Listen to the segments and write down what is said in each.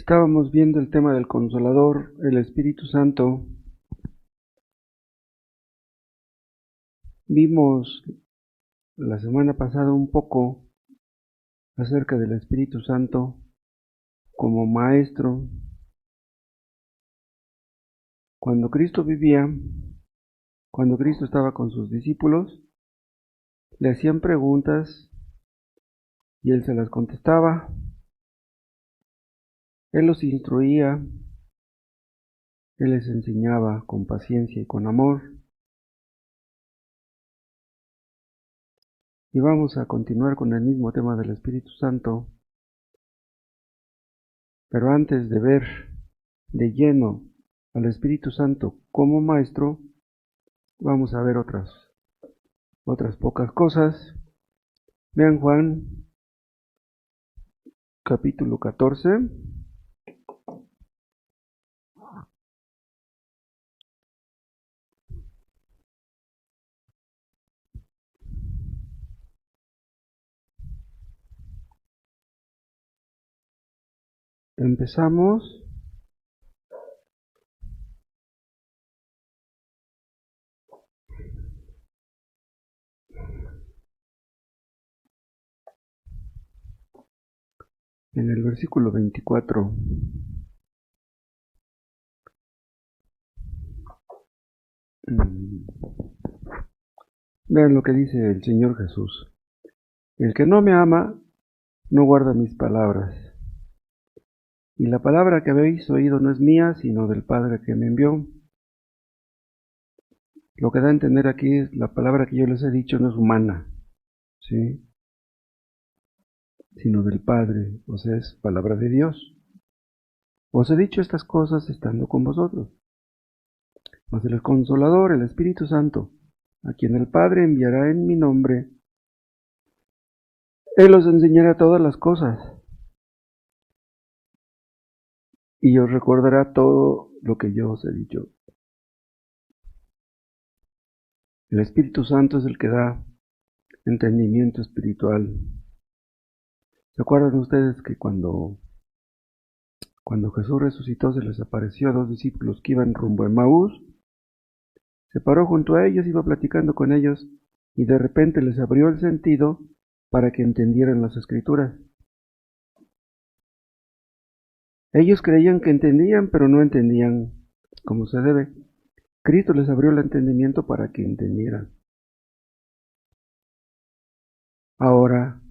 Estábamos viendo el tema del Consolador, el Espíritu Santo. Vimos la semana pasada un poco acerca del Espíritu Santo como maestro. Cuando Cristo vivía, cuando Cristo estaba con sus discípulos, le hacían preguntas y Él se las contestaba. Él los instruía, Él les enseñaba con paciencia y con amor. Y vamos a continuar con el mismo tema del Espíritu Santo. Pero antes de ver de lleno al Espíritu Santo como maestro, vamos a ver otras pocas cosas. Vean Juan capítulo 14. Empezamos en el versículo 24. Vean lo que dice el Señor Jesús. El que no me ama, no guarda mis palabras. Y la palabra que habéis oído no es mía, sino del Padre que me envió. Lo que da a entender aquí es la palabra que yo les he dicho no es humana, ¿sí? Sino del Padre, o sea, es palabra de Dios. Os he dicho estas cosas estando con vosotros. Mas el Consolador, el Espíritu Santo, a quien el Padre enviará en mi nombre, Él os enseñará todas las cosas y os recordará todo lo que yo os he dicho. El Espíritu Santo es el que da entendimiento espiritual. ¿Se acuerdan ustedes que cuando Jesús resucitó se les apareció a dos discípulos que iban rumbo a Emaús? Se paró junto a ellos, iba platicando con ellos y de repente les abrió el sentido para que entendieran las Escrituras. Ellos creían que entendían, pero no entendían como se debe. Cristo les abrió el entendimiento para que entendieran. Ahora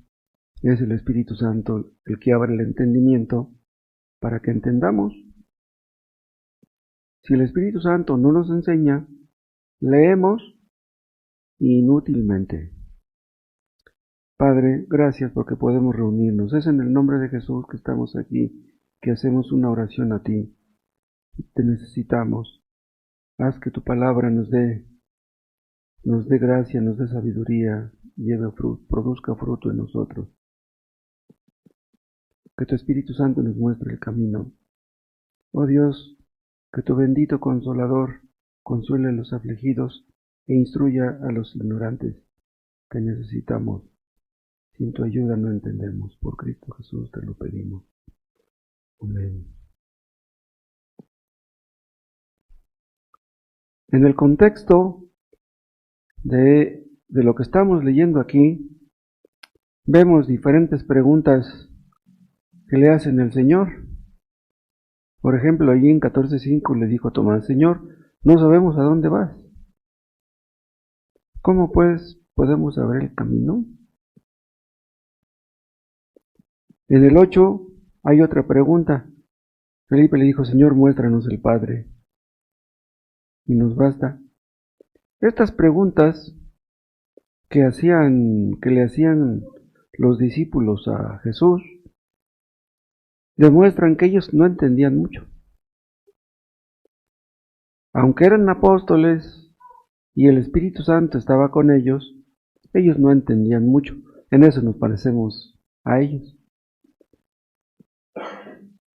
es el Espíritu Santo el que abre el entendimiento para que entendamos. Si el Espíritu Santo no nos enseña, leemos inútilmente. Padre, gracias porque podemos reunirnos. Es en el nombre de Jesús que estamos aquí, que hacemos una oración a ti. Te necesitamos. Haz que tu palabra nos dé gracia, nos dé sabiduría, produzca fruto en nosotros. Que tu Espíritu Santo nos muestre el camino. Oh Dios, que tu bendito Consolador consuele a los afligidos e instruya a los ignorantes. Te necesitamos. Sin tu ayuda no entendemos. Por Cristo Jesús te lo pedimos. Amén. En el contexto de lo que estamos leyendo aquí, vemos diferentes preguntas que le hacen el Señor. Por ejemplo, allí en 14:5 le dijo a Tomás: Señor, no sabemos a dónde vas. ¿Cómo pues podemos saber el camino? En el 8 hay otra pregunta. Felipe le dijo: Señor, muéstranos el Padre, y nos basta. Estas preguntas que le hacían los discípulos a Jesús demuestran que ellos no entendían mucho. Aunque eran apóstoles y el Espíritu Santo estaba con ellos no entendían mucho. En eso nos parecemos a ellos.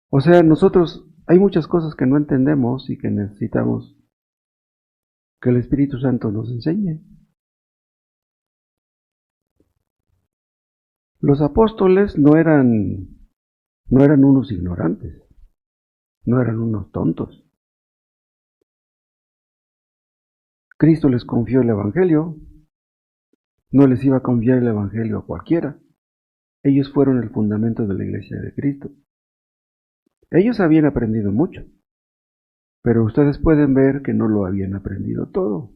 O sea, nosotros hay muchas cosas que no entendemos y que necesitamos que el Espíritu Santo nos enseñe. Los apóstoles no eran unos ignorantes. no eran unos tontos. Cristo les confió el Evangelio, no les iba a confiar el Evangelio a cualquiera. Ellos fueron el fundamento de la iglesia de Cristo. Ellos habían aprendido mucho, pero ustedes pueden ver que no lo habían aprendido todo.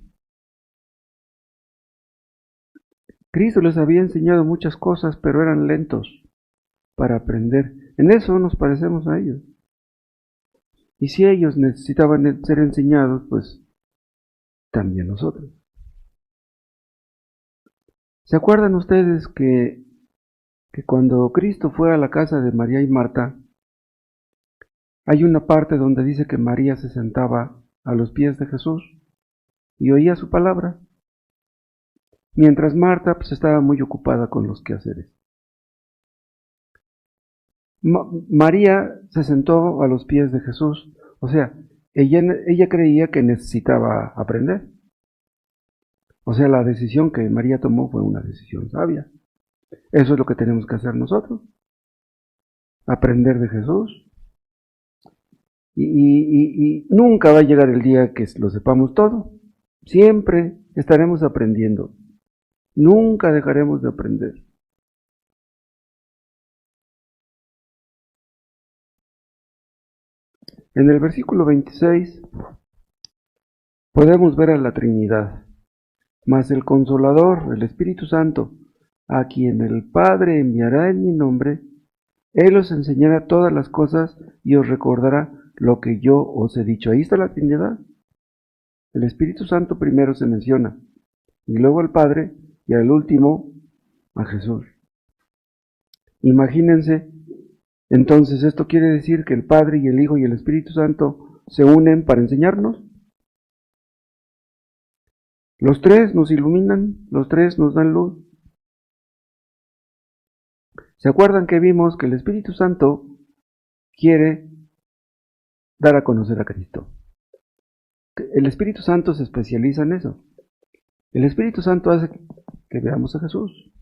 Cristo les había enseñado muchas cosas, pero eran lentos para aprender. En eso nos parecemos a ellos. Y si ellos necesitaban ser enseñados, pues también nosotros. ¿Se acuerdan ustedes que cuando Cristo fue a la casa de María y Marta, hay una parte donde dice que María se sentaba a los pies de Jesús y oía su palabra, mientras Marta pues estaba muy ocupada con los quehaceres? María se sentó a los pies de Jesús, o sea, ella creía que necesitaba aprender. O sea, la decisión que María tomó fue una decisión sabia. Eso es lo que tenemos que hacer nosotros, aprender de Jesús. Y nunca va a llegar el día que lo sepamos todo. Siempre estaremos aprendiendo. Nunca dejaremos de aprender. En el versículo 26 podemos ver a la Trinidad, mas el Consolador, el Espíritu Santo, a quien el Padre enviará en mi nombre, Él os enseñará todas las cosas y os recordará lo que yo os he dicho. Ahí está la Trinidad. El Espíritu Santo primero se menciona, y luego al Padre, y al último a Jesús. Imagínense, entonces esto quiere decir que el Padre y el Hijo y el Espíritu Santo se unen para enseñarnos. Los tres nos iluminan, los tres nos dan luz. ¿Se acuerdan que vimos que el Espíritu Santo quiere dar a conocer a Cristo? El Espíritu Santo se especializa en eso. El Espíritu Santo hace que veamos a Jesús.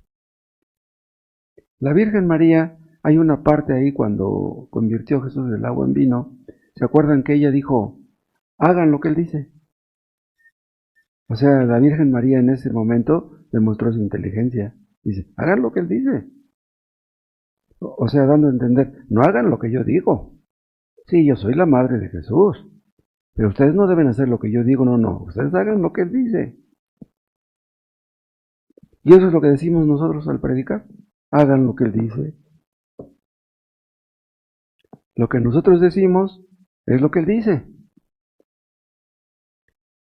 La Virgen María, hay una parte ahí cuando convirtió a Jesús del agua en vino. ¿Se acuerdan que ella dijo, hagan lo que Él dice? O sea, la Virgen María en ese momento demostró su inteligencia. Dice, hagan lo que Él dice. O sea, dando a entender, no hagan lo que yo digo. Sí, yo soy la madre de Jesús, pero ustedes no deben hacer lo que yo digo, no, ustedes hagan lo que Él dice. Y eso es lo que decimos nosotros al predicar, hagan lo que Él dice. Lo que nosotros decimos es lo que Él dice.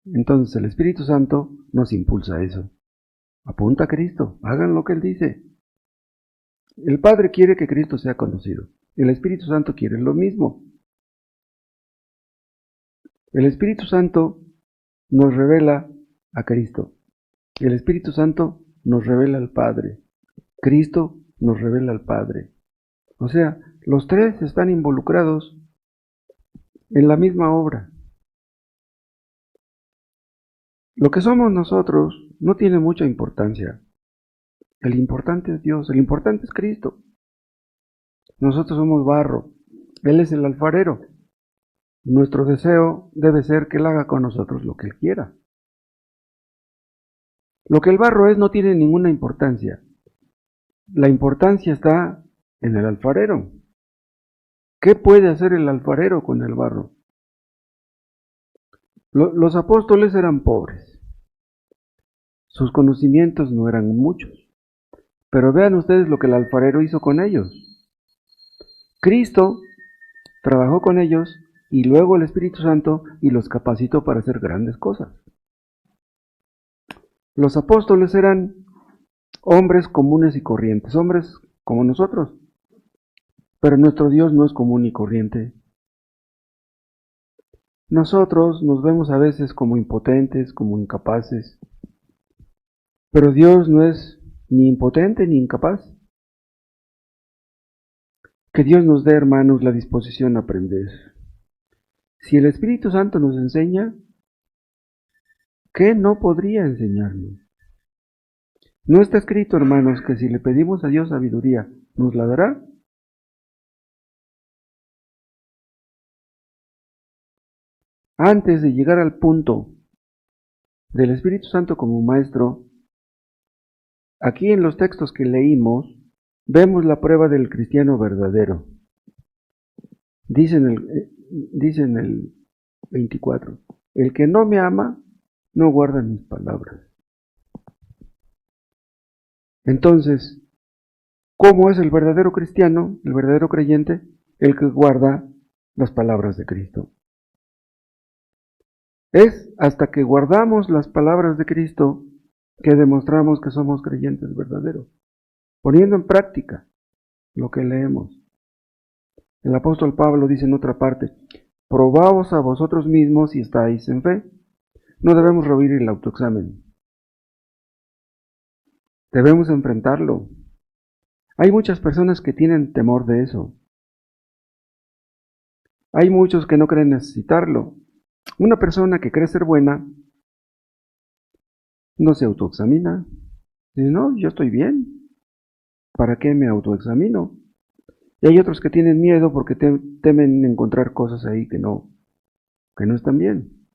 Entonces el Espíritu Santo nos impulsa a eso. Apunta a Cristo, hagan lo que Él dice. El Padre quiere que Cristo sea conocido. El Espíritu Santo quiere lo mismo. El Espíritu Santo nos revela a Cristo. El Espíritu Santo nos revela al Padre. Cristo nos revela al Padre. O sea, los tres están involucrados en la misma obra. Lo que somos nosotros no tiene mucha importancia. El importante es Dios, el importante es Cristo. Nosotros somos barro, Él es el alfarero. Nuestro deseo debe ser que Él haga con nosotros lo que Él quiera. Lo que el barro es no tiene ninguna importancia. La importancia está en el alfarero. ¿Qué puede hacer el alfarero con el barro? Los apóstoles eran pobres. Sus conocimientos no eran muchos. Pero vean ustedes lo que el alfarero hizo con ellos. Cristo trabajó con ellos y luego el Espíritu Santo y los capacitó para hacer grandes cosas. Los apóstoles eran hombres comunes y corrientes, hombres como nosotros. Pero nuestro Dios no es común y corriente. Nosotros nos vemos a veces como impotentes, como incapaces. Pero Dios no es ni impotente ni incapaz. Que Dios nos dé, hermanos, la disposición a aprender. Si el Espíritu Santo nos enseña, ¿qué no podría enseñarnos? ¿No está escrito, hermanos, que si le pedimos a Dios sabiduría, nos la dará? antes de llegar al punto del Espíritu Santo como maestro, aquí en los textos que leímos, vemos la prueba del cristiano verdadero. Dice en el 24, el que no me ama, no guarda mis palabras. Entonces, ¿cómo es el verdadero cristiano, el verdadero creyente? El que guarda las palabras de Cristo. Es hasta que guardamos las palabras de Cristo que demostramos que somos creyentes verdaderos, poniendo en práctica lo que leemos. El apóstol Pablo dice en otra parte, probaos a vosotros mismos si estáis en fe. No debemos rehuir el autoexamen. Debemos enfrentarlo. Hay muchas personas que tienen temor de eso. Hay muchos que no creen necesitarlo. Una persona que cree ser buena no se autoexamina. Dice, no, yo estoy bien. ¿Para qué me autoexamino? Y hay otros que tienen miedo porque temen encontrar cosas ahí que no están bien.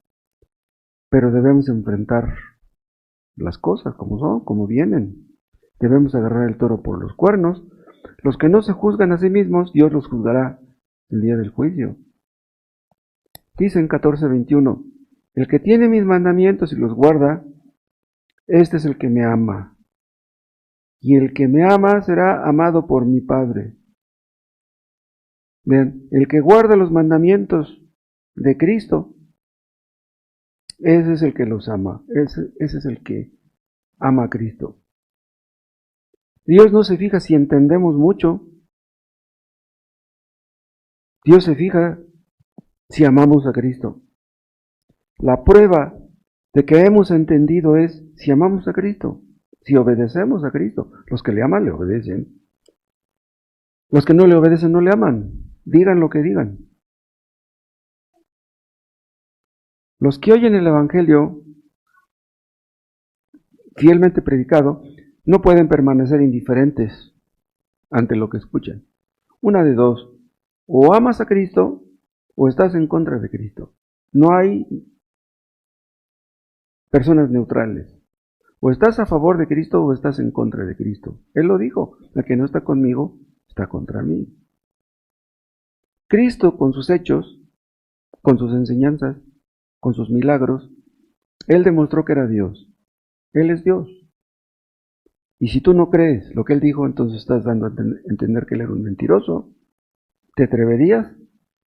Pero debemos enfrentar las cosas como son, como vienen. Debemos agarrar el toro por los cuernos. Los que no se juzgan a sí mismos, Dios los juzgará el día del juicio. Dice en 14:21, el que tiene mis mandamientos y los guarda, este es el que me ama. Y el que me ama será amado por mi Padre. Vean, el que guarda los mandamientos de Cristo, ese es el que los ama. Ese es el que ama a Cristo. Dios no se fija si entendemos mucho. Dios se fija si amamos a Cristo. La prueba de que hemos entendido es si amamos a Cristo, si obedecemos a Cristo. Los que le aman le obedecen. Los que no le obedecen no le aman. Digan lo que digan. Los que oyen el Evangelio fielmente predicado no pueden permanecer indiferentes ante lo que escuchan. Una de dos, o amas a Cristo o estás en contra de Cristo. No hay personas neutrales. O estás a favor de Cristo o estás en contra de Cristo. Él lo dijo, el que no está conmigo está contra mí. Cristo con sus hechos, con sus enseñanzas, con sus milagros, Él demostró que era Dios. Él es Dios. Y si tú no crees lo que Él dijo, entonces estás dando a entender que Él era un mentiroso. ¿Te atreverías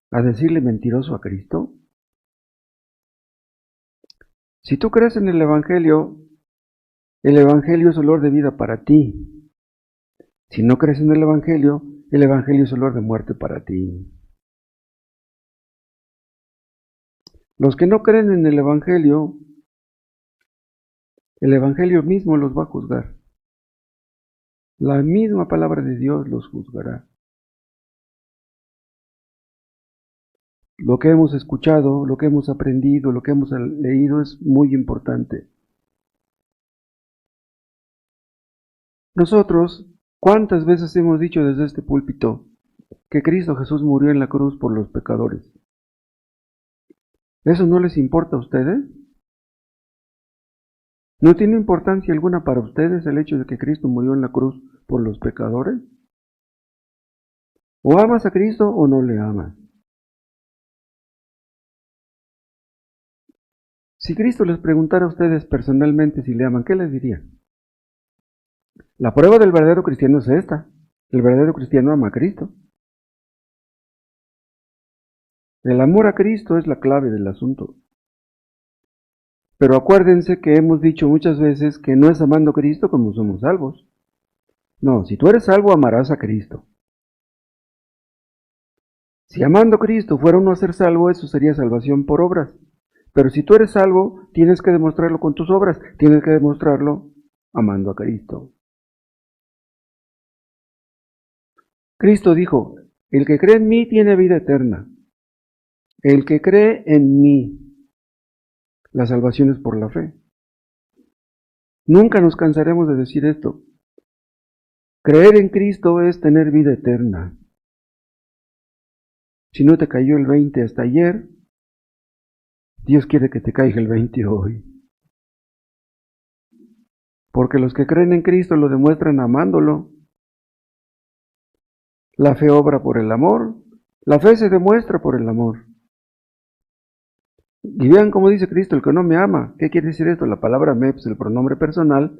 a decirle mentiroso a Cristo? Si tú crees en el Evangelio es olor de vida para ti. Si no crees en el Evangelio es olor de muerte para ti. Los que no creen en el Evangelio mismo los va a juzgar. La misma palabra de Dios los juzgará. Lo que hemos escuchado, lo que hemos aprendido, lo que hemos leído es muy importante. Nosotros, ¿cuántas veces hemos dicho desde este púlpito que Cristo Jesús murió en la cruz por los pecadores? ¿Eso no les importa a ustedes? ¿No tiene importancia alguna para ustedes el hecho de que Cristo murió en la cruz por los pecadores? ¿O amas a Cristo o no le amas? Si Cristo les preguntara a ustedes personalmente si le aman, ¿qué les dirían? La prueba del verdadero cristiano es esta. El verdadero cristiano ama a Cristo. El amor a Cristo es la clave del asunto. Pero acuérdense que hemos dicho muchas veces que no es amando a Cristo como somos salvos. No, si tú eres salvo, amarás a Cristo. Si amando a Cristo fuera uno a ser salvo, eso sería salvación por obras. Pero si tú eres salvo, tienes que demostrarlo con tus obras, tienes que demostrarlo amando a Cristo. Cristo dijo, el que cree en mí tiene vida eterna. El que cree en mí, la salvación es por la fe. Nunca nos cansaremos de decir esto. Creer en Cristo es tener vida eterna. Si no te cayó el 20 hasta ayer, Dios quiere que te caiga el 20 hoy. Porque los que creen en Cristo lo demuestran amándolo. La fe obra por el amor. La fe se demuestra por el amor. Y vean cómo dice Cristo, el que no me ama. ¿Qué quiere decir esto? La palabra me, pues el pronombre personal,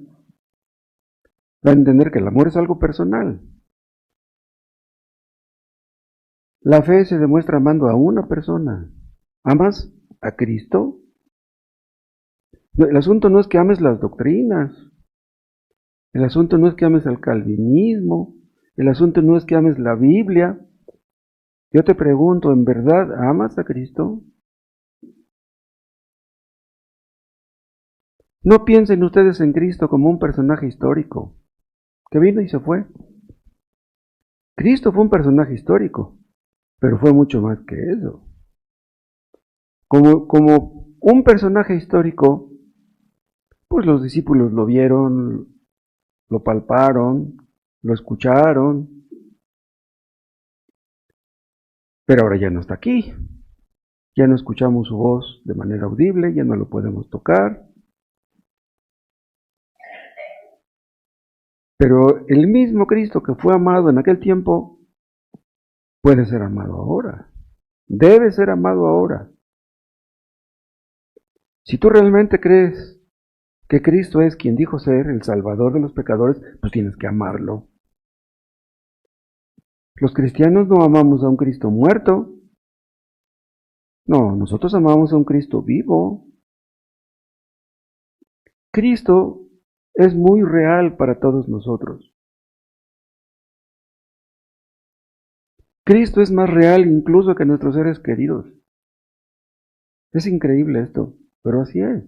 va a entender que el amor es algo personal. La fe se demuestra amando a una persona. ¿Amas a Cristo? El asunto no es que ames las doctrinas. El asunto no es que ames al calvinismo. El asunto no es que ames la Biblia. Yo te pregunto, ¿en verdad amas a Cristo? No piensen ustedes en Cristo como un personaje histórico, que vino y se fue. Cristo fue un personaje histórico, pero fue mucho más que eso. Como un personaje histórico, pues los discípulos lo vieron, lo palparon, lo escucharon, pero ahora ya no está aquí. Ya no escuchamos su voz de manera audible, ya no lo podemos tocar. Pero el mismo Cristo que fue amado en aquel tiempo, puede ser amado ahora. Debe ser amado ahora. Si tú realmente crees que Cristo es quien dijo ser el Salvador de los pecadores, pues tienes que amarlo. Los cristianos no amamos a un Cristo muerto. No, nosotros amamos a un Cristo vivo. Cristo es muy real para todos nosotros. Cristo es más real incluso que nuestros seres queridos. Es increíble esto, pero así es.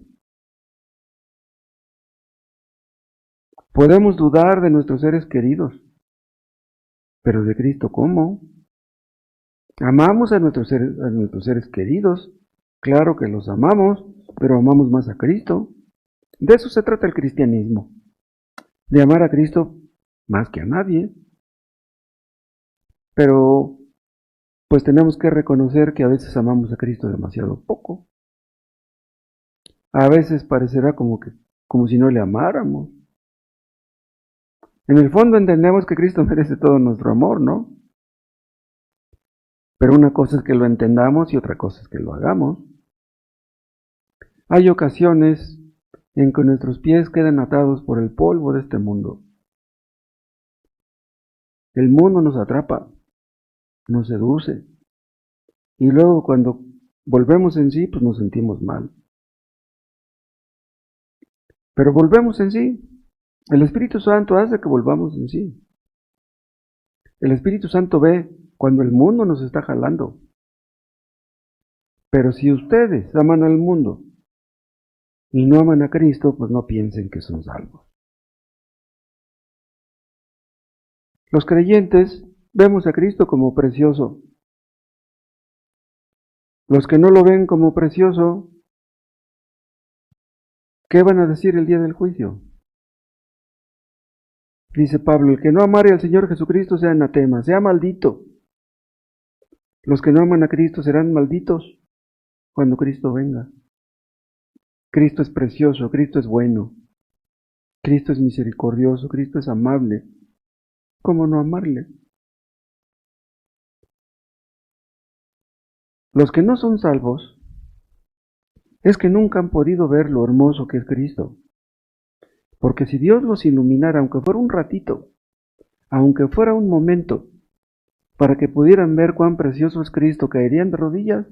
Podemos dudar de nuestros seres queridos, pero de Cristo, ¿cómo? Amamos a nuestros seres queridos, claro que los amamos, pero amamos más a Cristo. De eso se trata el cristianismo, de amar a Cristo más que a nadie. Pero pues tenemos que reconocer que a veces amamos a Cristo demasiado poco. A veces parecerá como si no le amáramos. En el fondo entendemos que Cristo merece todo nuestro amor, ¿no? Pero una cosa es que lo entendamos y otra cosa es que lo hagamos. Hay ocasiones en que nuestros pies quedan atados por el polvo de este mundo. El mundo nos atrapa, nos seduce, y luego cuando volvemos en sí, pues nos sentimos mal. Pero volvemos en sí. El Espíritu Santo hace que volvamos en sí. El Espíritu Santo ve cuando el mundo nos está jalando. Pero si ustedes aman al mundo y no aman a Cristo, pues no piensen que son salvos. Los creyentes vemos a Cristo como precioso. Los que no lo ven como precioso, ¿qué van a decir el día del juicio? Dice Pablo, el que no amare al Señor Jesucristo sea anatema, sea maldito. Los que no aman a Cristo serán malditos cuando Cristo venga. Cristo es precioso, Cristo es bueno, Cristo es misericordioso, Cristo es amable. ¿Cómo no amarle? Los que no son salvos es que nunca han podido ver lo hermoso que es Cristo. Porque si Dios los iluminara, aunque fuera un ratito, aunque fuera un momento, para que pudieran ver cuán precioso es Cristo, caerían de rodillas.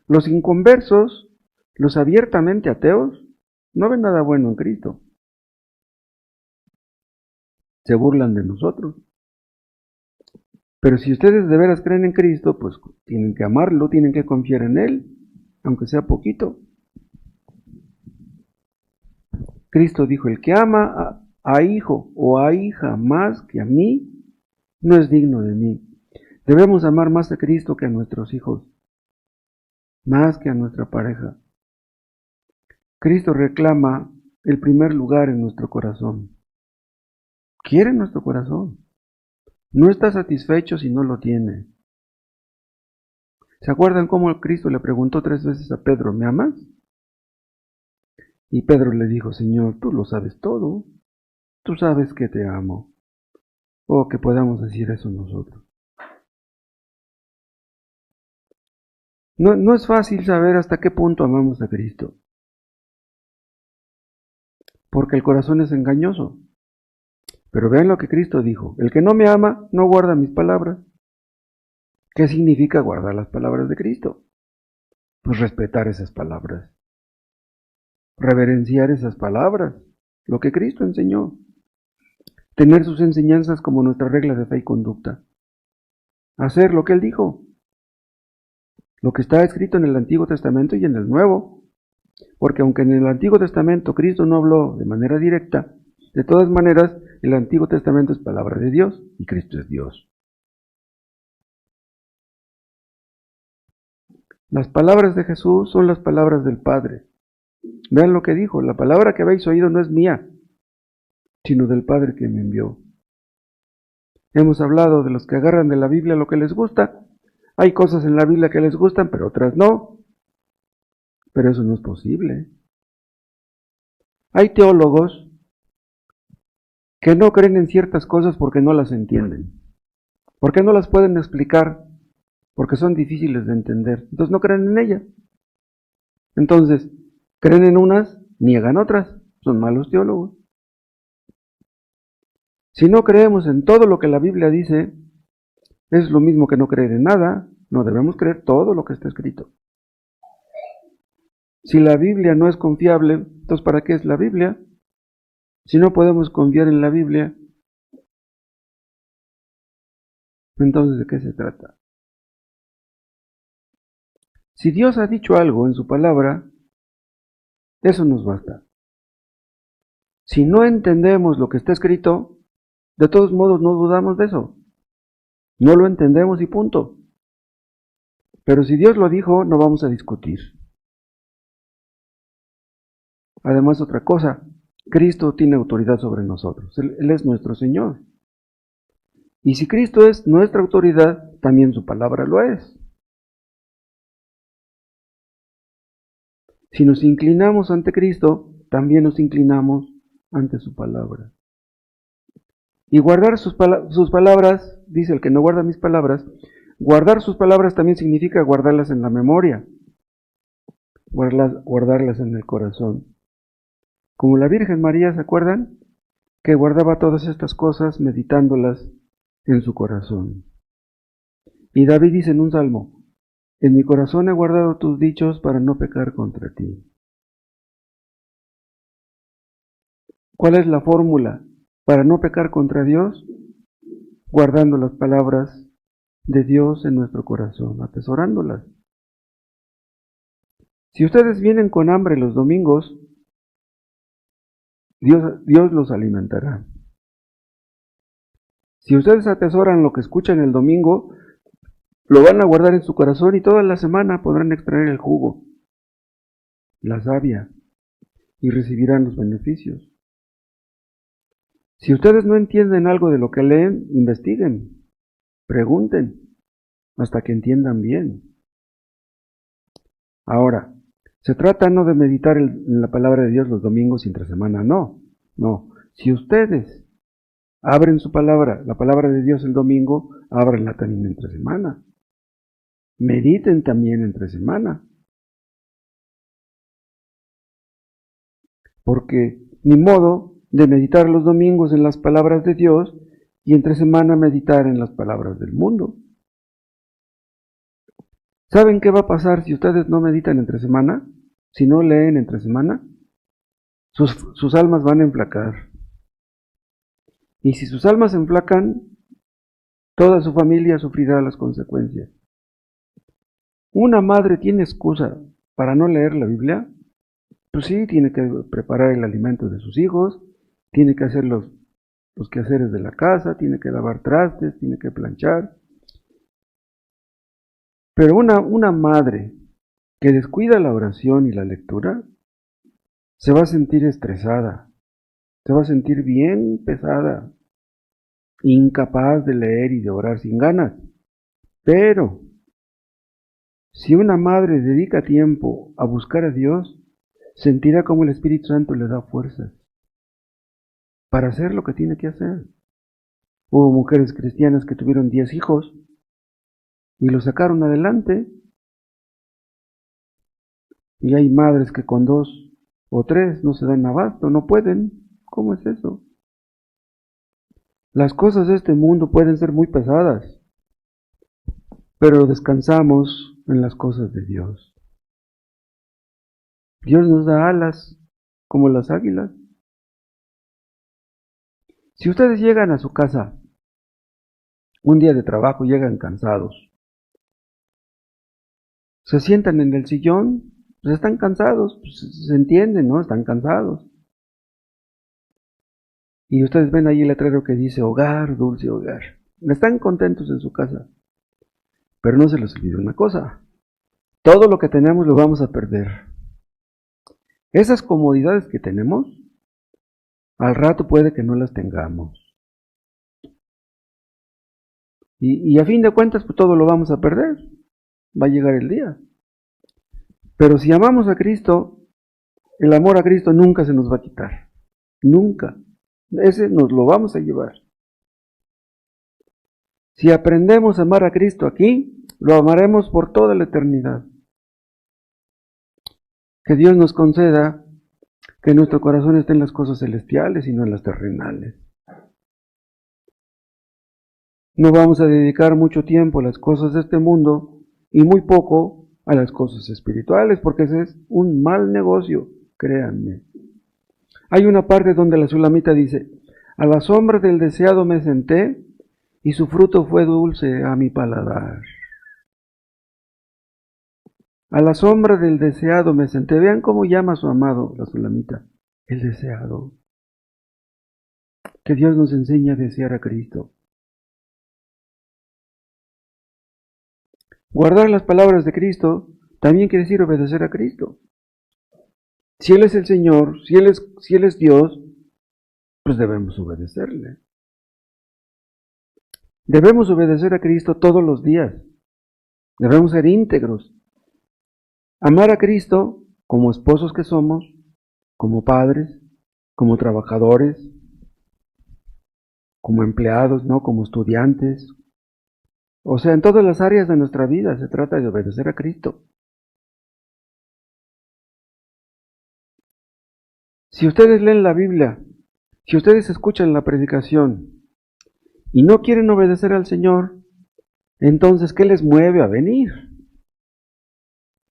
Los inconversos, los abiertamente ateos, no ven nada bueno en Cristo. Se burlan de nosotros. Pero si ustedes de veras creen en Cristo, pues tienen que amarlo, tienen que confiar en Él, aunque sea poquito. Cristo dijo, el que ama a hijo o a hija más que a mí, no es digno de mí. Debemos amar más a Cristo que a nuestros hijos, más que a nuestra pareja. Cristo reclama el primer lugar en nuestro corazón. Quiere nuestro corazón. No está satisfecho si no lo tiene. ¿Se acuerdan cómo Cristo le preguntó 3 veces a Pedro, ¿me amas? Y Pedro le dijo, Señor, tú lo sabes todo, tú sabes que te amo. O que podamos decir eso nosotros. No es fácil saber hasta qué punto amamos a Cristo, porque el corazón es engañoso. Pero vean lo que Cristo dijo, el que no me ama no guarda mis palabras. ¿Qué significa guardar las palabras de Cristo? Pues respetar esas palabras, reverenciar esas palabras, lo que Cristo enseñó, tener sus enseñanzas como nuestra regla de fe y conducta, hacer lo que Él dijo, lo que está escrito en el Antiguo Testamento y en el Nuevo, porque aunque en el Antiguo Testamento Cristo no habló de manera directa, de todas maneras el Antiguo Testamento es palabra de Dios y Cristo es Dios. Las palabras de Jesús son las palabras del Padre. Vean lo que dijo, la palabra que habéis oído no es mía, sino del Padre que me envió. Hemos hablado de los que agarran de la Biblia lo que les gusta. Hay cosas en la Biblia que les gustan, pero otras no. Pero eso no es posible. Hay teólogos que no creen en ciertas cosas porque no las entienden, porque no las pueden explicar, porque son difíciles de entender. Entonces no creen en ellas. Entonces, creen en unas, niegan otras. Son malos teólogos. Si no creemos en todo lo que la Biblia dice, es lo mismo que no creer en nada. No debemos creer todo lo que está escrito. Si la Biblia no es confiable, entonces ¿para qué es la Biblia? Si no podemos confiar en la Biblia, entonces ¿de qué se trata? Si Dios ha dicho algo en su palabra, eso nos basta. Si no entendemos lo que está escrito, de todos modos no dudamos de eso. No lo entendemos y punto. Pero si Dios lo dijo, no vamos a discutir. Además, otra cosa, Cristo tiene autoridad sobre nosotros. Él es nuestro Señor. Y si Cristo es nuestra autoridad, también su palabra lo es. Si nos inclinamos ante Cristo, también nos inclinamos ante su palabra. Y guardar sus palabras, dice el que no guarda mis palabras, guardar sus palabras también significa guardarlas en la memoria, guardarlas en el corazón. Como la Virgen María, ¿se acuerdan? Que guardaba todas estas cosas meditándolas en su corazón. Y David dice en un salmo, en mi corazón he guardado tus dichos para no pecar contra ti. ¿Cuál es la fórmula para no pecar contra Dios? Guardando las palabras de Dios en nuestro corazón, atesorándolas. Si ustedes vienen con hambre los domingos, Dios los alimentará. Si ustedes atesoran lo que escuchan el domingo, lo van a guardar en su corazón y toda la semana podrán extraer el jugo, la savia, y recibirán los beneficios. Si ustedes no entienden algo de lo que leen, investiguen, pregunten, hasta que entiendan bien. Ahora, se trata no de meditar en la palabra de Dios los domingos y entre semana, no. Si ustedes abren su palabra, la palabra de Dios el domingo, ábrenla también entre semana. Mediten también entre semana. Porque ni modo de meditar los domingos en las palabras de Dios y entre semana meditar en las palabras del mundo. ¿Saben qué va a pasar si ustedes no meditan entre semana? Si no leen entre semana, sus almas van a enflacar. Y si sus almas se enflacan, toda su familia sufrirá las consecuencias. ¿Una madre tiene excusa para no leer la Biblia? Pues sí, tiene que preparar el alimento de sus hijos, tiene que hacer los quehaceres de la casa, tiene que lavar trastes, tiene que planchar. Pero una madre que descuida la oración y la lectura, se va a sentir estresada, se va a sentir bien pesada, incapaz de leer y de orar sin ganas. Pero Si una madre dedica tiempo a buscar a Dios, sentirá como el Espíritu Santo le da fuerzas para hacer lo que tiene que hacer. Hubo mujeres cristianas que tuvieron 10 hijos y los sacaron adelante. Y hay madres que con 2 o 3 no se dan abasto, no pueden. ¿Cómo es eso? Las cosas de este mundo pueden ser muy pesadas, pero descansamos en las cosas de Dios. Dios nos da alas como las águilas. Si ustedes llegan a su casa, un día de trabajo, llegan cansados, se sientan en el sillón, pues están cansados, pues se entiende, ¿no? Están cansados. Y ustedes ven ahí el letrero que dice hogar, dulce hogar. Están contentos en su casa. Pero no se les olvide una cosa. Todo lo que tenemos lo vamos a perder. Esas comodidades que tenemos, al rato puede que no las tengamos. Y a fin de cuentas, pues todo lo vamos a perder. Va a llegar el día. Pero si amamos a Cristo, el amor a Cristo nunca se nos va a quitar. Nunca. Ese nos lo vamos a llevar. Si aprendemos a amar a Cristo aquí, lo amaremos por toda la eternidad. Que Dios nos conceda que nuestro corazón esté en las cosas celestiales y no en las terrenales. No vamos a dedicar mucho tiempo a las cosas de este mundo y muy poco a las cosas espirituales, porque ese es un mal negocio, créanme. Hay una parte donde la Sulamita dice: a la sombra del deseado me senté y su fruto fue dulce a mi paladar. A la sombra del deseado me senté. Vean cómo llama a su amado la Sulamita, el deseado. Que Dios nos enseñe a desear a Cristo. Guardar las palabras de Cristo también quiere decir obedecer a Cristo. Si Él es el Señor, si Él es Dios, pues debemos obedecerle. Debemos obedecer a Cristo todos los días. Debemos ser íntegros. Amar a Cristo como esposos que somos, como padres, como trabajadores, como empleados, ¿no? Como estudiantes. O sea, en todas las áreas de nuestra vida se trata de obedecer a Cristo. Si ustedes leen la Biblia, si ustedes escuchan la predicación y no quieren obedecer al Señor, entonces, ¿qué les mueve a venir?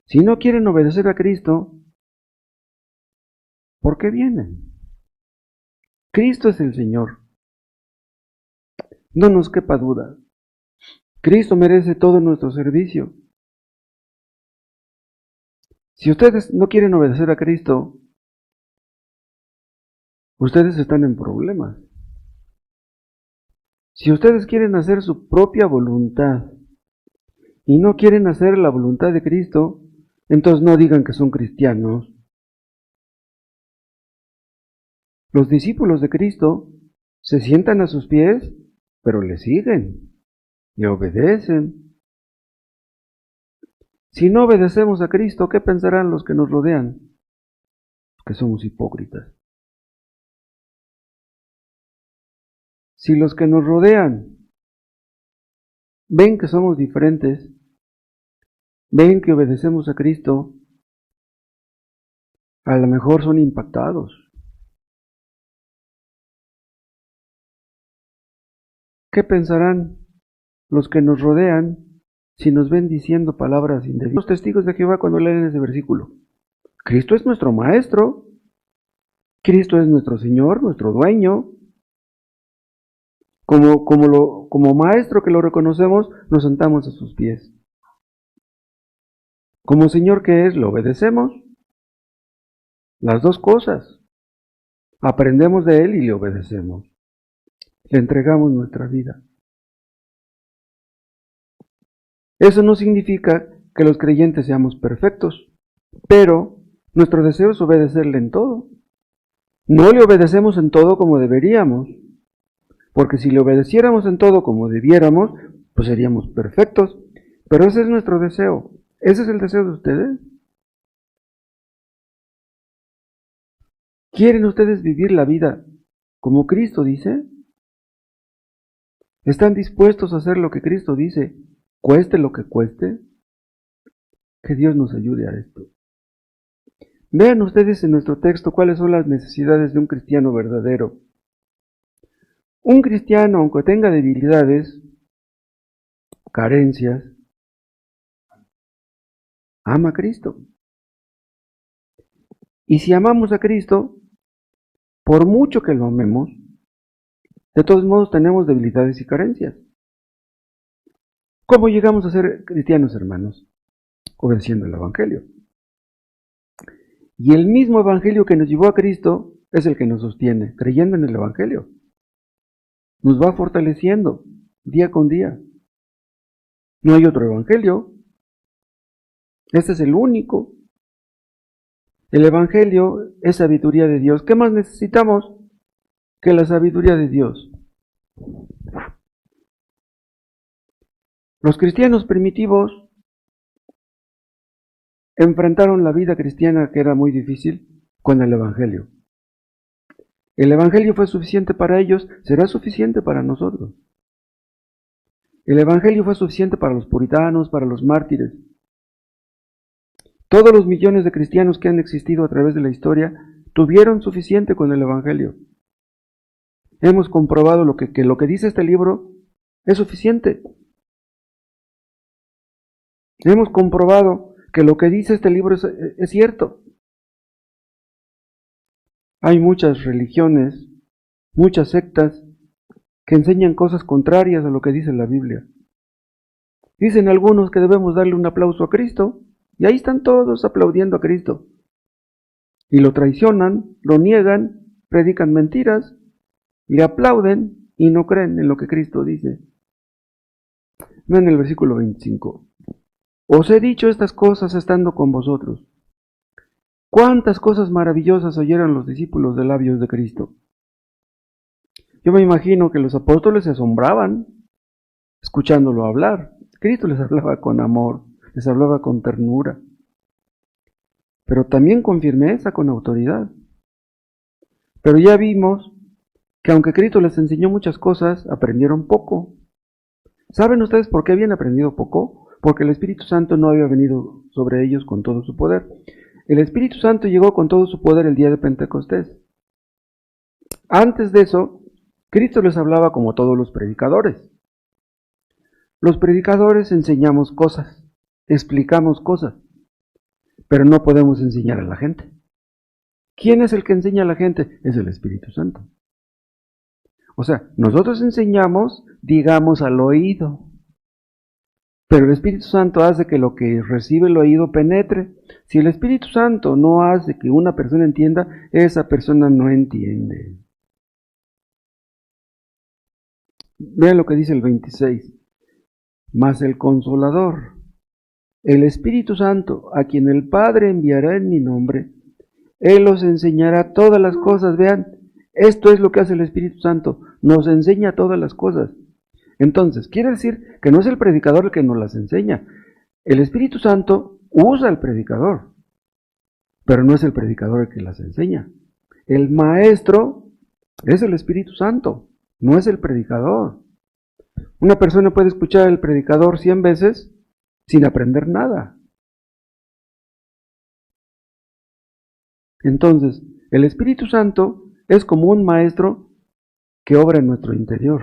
Si no quieren obedecer a Cristo, ¿por qué vienen? Cristo es el Señor. No nos quepa duda. Cristo merece todo nuestro servicio. Si ustedes no quieren obedecer a Cristo, ustedes están en problemas. Si ustedes quieren hacer su propia voluntad y no quieren hacer la voluntad de Cristo, entonces no digan que son cristianos. Los discípulos de Cristo se sientan a sus pies, pero le siguen, le obedecen. Si no obedecemos a Cristo, ¿qué pensarán los que nos rodean? Que somos hipócritas. Si los que nos rodean ven que somos diferentes, ven que obedecemos a Cristo, a lo mejor son impactados. ¿Qué pensarán los que nos rodean si nos ven diciendo palabras indebidas? Los testigos de Jehová cuando leen ese versículo. Cristo es nuestro maestro, Cristo es nuestro Señor, nuestro dueño. Como maestro que lo reconocemos, nos sentamos a sus pies. Como Señor que es, lo obedecemos. Las dos cosas. Aprendemos de Él y le obedecemos. Le entregamos nuestra vida. Eso no significa que los creyentes seamos perfectos, pero nuestro deseo es obedecerle en todo. No le obedecemos en todo como deberíamos, porque si le obedeciéramos en todo como debiéramos, pues seríamos perfectos. Pero ese es nuestro deseo. ¿Ese es el deseo de ustedes? ¿Quieren ustedes vivir la vida como Cristo dice? ¿Están dispuestos a hacer lo que Cristo dice, cueste lo que cueste? Que Dios nos ayude a esto. Vean ustedes en nuestro texto cuáles son las necesidades de un cristiano verdadero. Un cristiano, aunque tenga debilidades, carencias, ama a Cristo. Y si amamos a Cristo, por mucho que lo amemos, de todos modos tenemos debilidades y carencias. ¿Cómo llegamos a ser cristianos, hermanos? Obedeciendo el Evangelio. Y el mismo Evangelio que nos llevó a Cristo es el que nos sostiene, creyendo en el Evangelio. Nos va fortaleciendo día con día. No hay otro Evangelio. Este es el único. El Evangelio es sabiduría de Dios. ¿Qué más necesitamos que la sabiduría de Dios? Los cristianos primitivos enfrentaron la vida cristiana, que era muy difícil, con el Evangelio. El Evangelio fue suficiente para ellos, será suficiente para nosotros. El Evangelio fue suficiente para los puritanos, para los mártires. Todos los millones de cristianos que han existido a través de la historia tuvieron suficiente con el Evangelio. Hemos comprobado que lo que dice este libro es suficiente. Hemos comprobado que lo que dice este libro es cierto. Hay muchas religiones, muchas sectas que enseñan cosas contrarias a lo que dice la Biblia. Dicen algunos que debemos darle un aplauso a Cristo, y ahí están todos aplaudiendo a Cristo. Y lo traicionan, lo niegan, predican mentiras, le aplauden y no creen en lo que Cristo dice. Vean el versículo 25. Os he dicho estas cosas estando con vosotros. ¿Cuántas cosas maravillosas oyeron los discípulos de labios de Cristo? Yo me imagino que los apóstoles se asombraban escuchándolo hablar. Cristo les hablaba con amor, les hablaba con ternura, pero también con firmeza, con autoridad. Pero ya vimos que aunque Cristo les enseñó muchas cosas, aprendieron poco. ¿Saben ustedes por qué habían aprendido poco? Porque el Espíritu Santo no había venido sobre ellos con todo su poder. El Espíritu Santo llegó con todo su poder el día de Pentecostés. Antes de eso, Cristo les hablaba como todos los predicadores. Los predicadores enseñamos cosas, explicamos cosas, pero no podemos enseñar a la gente. ¿Quién es el que enseña a la gente? Es el Espíritu Santo. O sea, nosotros enseñamos, digamos, al oído, pero el Espíritu Santo hace que lo que recibe el oído penetre. Si el Espíritu Santo no hace que una persona entienda, esa persona no entiende. Vean lo que dice el 26. Mas el Consolador, el Espíritu Santo, a quien el Padre enviará en mi nombre, Él os enseñará todas las cosas. Vean, esto es lo que hace el Espíritu Santo, nos enseña todas las cosas. Entonces, quiere decir que no es el predicador el que nos las enseña. El Espíritu Santo usa al predicador, pero no es el predicador el que las enseña. El maestro es el Espíritu Santo, no es el predicador. Una persona puede escuchar al predicador 100 veces sin aprender nada. Entonces, el Espíritu Santo es como un maestro que obra en nuestro interior.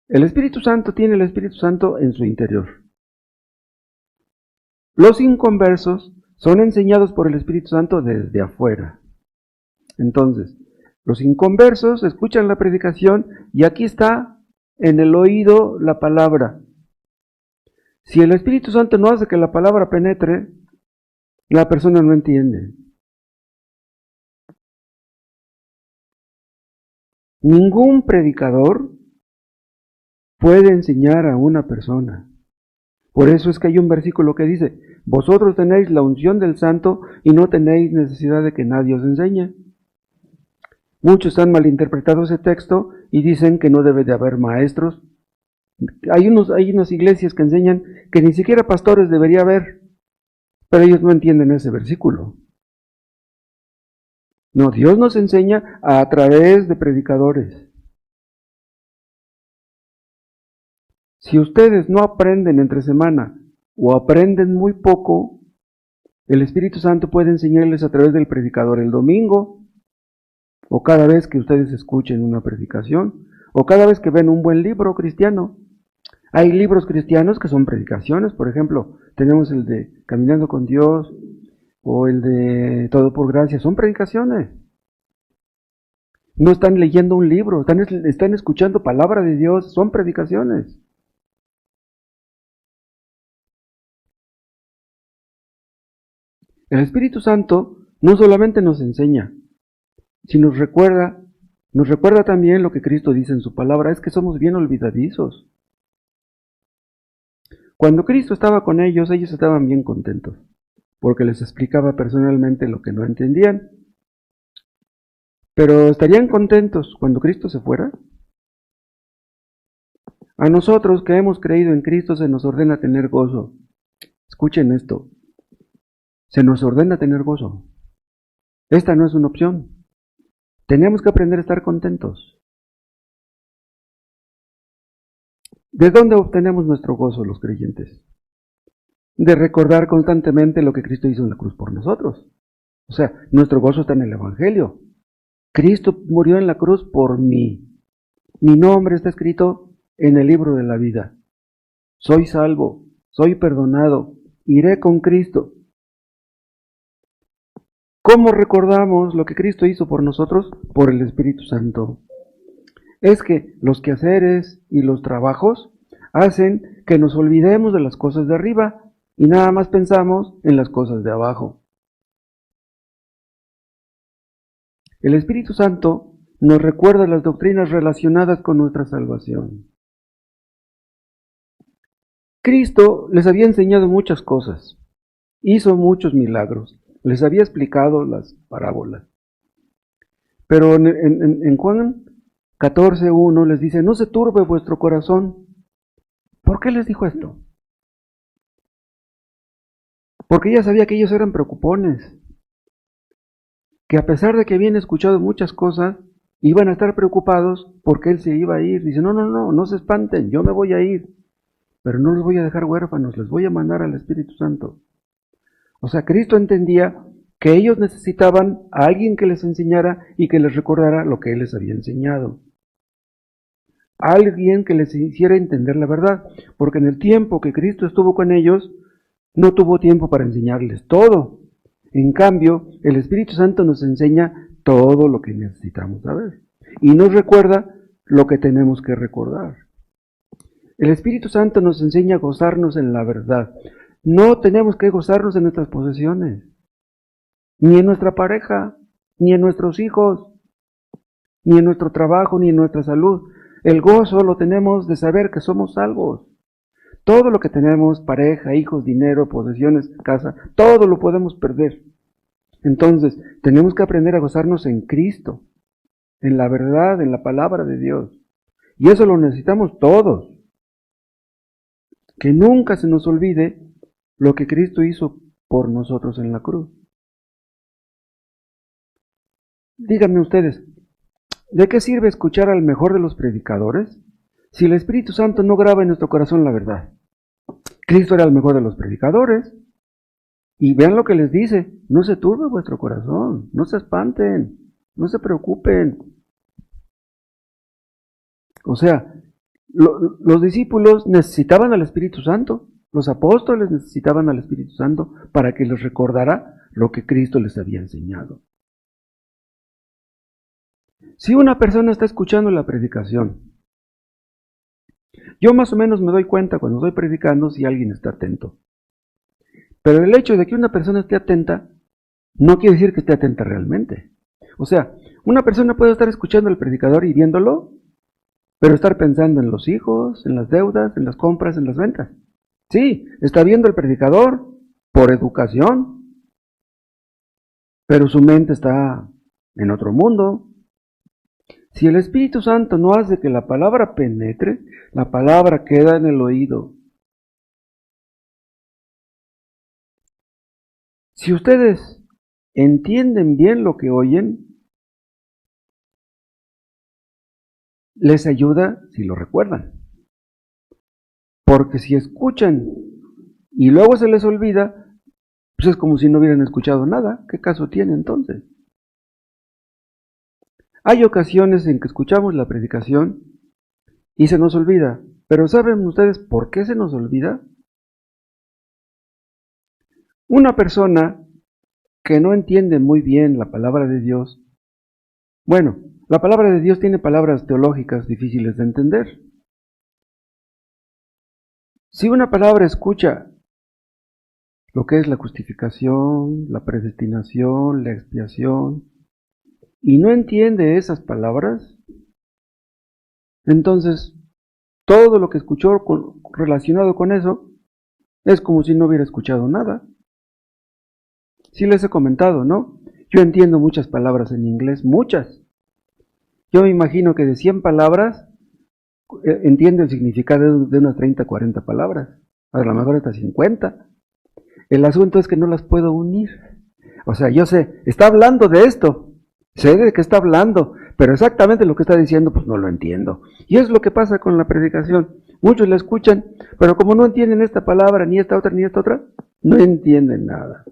El Espíritu Santo tiene el Espíritu Santo en su interior. Los inconversos son enseñados por el Espíritu Santo desde afuera. Entonces, los inconversos escuchan la predicación y aquí está en el oído la palabra. Si el Espíritu Santo no hace que la palabra penetre, la persona no entiende. Ningún predicador puede enseñar a una persona. Por eso es que hay un versículo que dice, vosotros tenéis la unción del Santo y no tenéis necesidad de que nadie os enseñe. Muchos han malinterpretado ese texto y dicen que no debe de haber maestros. Hay unas iglesias que enseñan que ni siquiera pastores debería haber, pero ellos no entienden ese versículo. No, Dios nos enseña a través de predicadores. Si ustedes no aprenden entre semana o aprenden muy poco, el Espíritu Santo puede enseñarles a través del predicador el domingo, o cada vez que ustedes escuchen una predicación, o cada vez que ven un buen libro cristiano. Hay libros cristianos que son predicaciones, por ejemplo, tenemos el de Caminando con Dios, o el de Todo por Gracia, son predicaciones. No están leyendo un libro, están escuchando palabra de Dios, son predicaciones. El Espíritu Santo no solamente nos enseña, sino nos recuerda también lo que Cristo dice en su palabra, es que somos bien olvidadizos. Cuando Cristo estaba con ellos estaban bien contentos, porque les explicaba personalmente lo que no entendían. Pero ¿estarían contentos cuando Cristo se fuera? A nosotros que hemos creído en Cristo se nos ordena tener gozo. Escuchen esto, se nos ordena tener gozo. Esta no es una opción. Tenemos que aprender a estar contentos. ¿De dónde obtenemos nuestro gozo los creyentes? De recordar constantemente lo que Cristo hizo en la cruz por nosotros. O sea, nuestro gozo está en el Evangelio. Cristo murió en la cruz por mí. Mi nombre está escrito en el libro de la vida. Soy salvo, soy perdonado, iré con Cristo. ¿Cómo recordamos lo que Cristo hizo por nosotros? Por el Espíritu Santo. Es que los quehaceres y los trabajos hacen que nos olvidemos de las cosas de arriba y nada más pensamos en las cosas de abajo. El Espíritu Santo nos recuerda las doctrinas relacionadas con nuestra salvación. Cristo les había enseñado muchas cosas, hizo muchos milagros, les había explicado las parábolas. Pero en Juan 14:1 les dice, no se turbe vuestro corazón. ¿Por qué les dijo esto? Porque ella sabía que ellos eran preocupones, que a pesar de que habían escuchado muchas cosas, iban a estar preocupados porque Él se iba a ir. Dice, no se espanten, yo me voy a ir, pero no los voy a dejar huérfanos, les voy a mandar al Espíritu Santo. O sea, Cristo entendía que ellos necesitaban a alguien que les enseñara y que les recordara lo que Él les había enseñado. Alguien que les hiciera entender la verdad, porque en el tiempo que Cristo estuvo con ellos, no tuvo tiempo para enseñarles todo. En cambio, el Espíritu Santo nos enseña todo lo que necesitamos saber y nos recuerda lo que tenemos que recordar. El Espíritu Santo nos enseña a gozarnos en la verdad. No tenemos que gozarnos en nuestras posesiones, ni en nuestra pareja, ni en nuestros hijos, ni en nuestro trabajo, ni en nuestra salud. El gozo lo tenemos de saber que somos salvos. Todo lo que tenemos, pareja, hijos, dinero, posesiones, casa, todo lo podemos perder. Entonces, tenemos que aprender a gozarnos en Cristo, en la verdad, en la palabra de Dios. Y eso lo necesitamos todos. Que nunca se nos olvide lo que Cristo hizo por nosotros en la cruz. Díganme ustedes, ¿de qué sirve escuchar al mejor de los predicadores si el Espíritu Santo no graba en nuestro corazón la verdad? Cristo era el mejor de los predicadores. Y vean lo que les dice, no se turbe vuestro corazón, no se espanten, no se preocupen. O sea, los discípulos necesitaban al Espíritu Santo, los apóstoles necesitaban al Espíritu Santo para que les recordara lo que Cristo les había enseñado. Si una persona está escuchando la predicación, yo más o menos me doy cuenta cuando estoy predicando si alguien está atento. Pero el hecho de que una persona esté atenta no quiere decir que esté atenta realmente. O sea, una persona puede estar escuchando al predicador y viéndolo, pero estar pensando en los hijos, en las deudas, en las compras, en las ventas. Sí, está viendo al predicador por educación, pero su mente está en otro mundo. Si el Espíritu Santo no hace que la palabra penetre, la palabra queda en el oído. Si ustedes entienden bien lo que oyen, les ayuda si lo recuerdan. Porque si escuchan y luego se les olvida, pues es como si no hubieran escuchado nada. ¿Qué caso tiene entonces? Hay ocasiones en que escuchamos la predicación y se nos olvida. Pero ¿saben ustedes por qué se nos olvida? Una persona que no entiende muy bien la palabra de Dios, bueno, la palabra de Dios tiene palabras teológicas difíciles de entender. Si una palabra escucha lo que es la justificación, la predestinación, la expiación, y no entiende esas palabras, entonces todo lo que escuchó relacionado con eso es como si no hubiera escuchado nada. Sí les he comentado, ¿no? Yo entiendo muchas palabras en inglés, muchas. Yo me imagino que de 100 palabras entiendo el significado de unas 30, 40 palabras, a lo mejor hasta 50. El asunto es que no las puedo unir. O sea, yo sé, está hablando de esto, sé de qué está hablando, pero exactamente lo que está diciendo, pues no lo entiendo. Y es lo que pasa con la predicación. Muchos la escuchan, pero como no entienden esta palabra, ni esta otra, no entienden nada.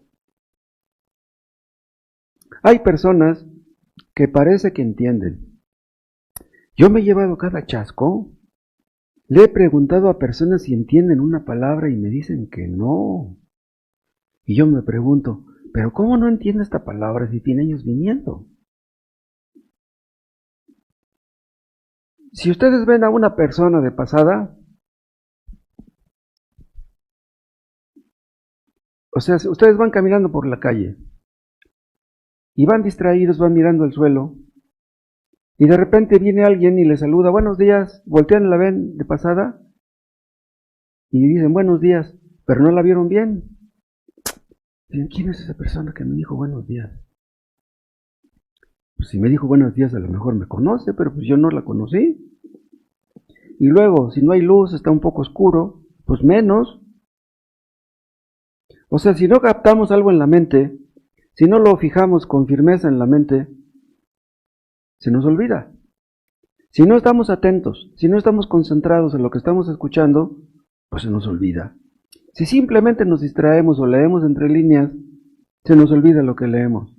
Hay personas que parece que entienden. Yo me he llevado cada chasco. Le he preguntado a personas si entienden una palabra y me dicen que no. Y yo me pregunto, ¿pero cómo no entiende esta palabra si tiene años viniendo? Si ustedes ven a una persona de pasada, o sea, si ustedes van caminando por la calle y van distraídos, van mirando el suelo, y de repente viene alguien y les saluda, buenos días, voltean, la ven de pasada y dicen buenos días, pero no la vieron bien. Dicen, ¿quién es esa persona que me dijo buenos días? Pues si me dijo buenos días, a lo mejor me conoce, pero pues yo no la conocí. Y luego, si no hay luz, está un poco oscuro, pues menos. O sea, si no captamos algo en la mente, si no lo fijamos con firmeza en la mente, se nos olvida. Si no estamos atentos, si no estamos concentrados en lo que estamos escuchando, pues se nos olvida. Si simplemente nos distraemos o leemos entre líneas, se nos olvida lo que leemos.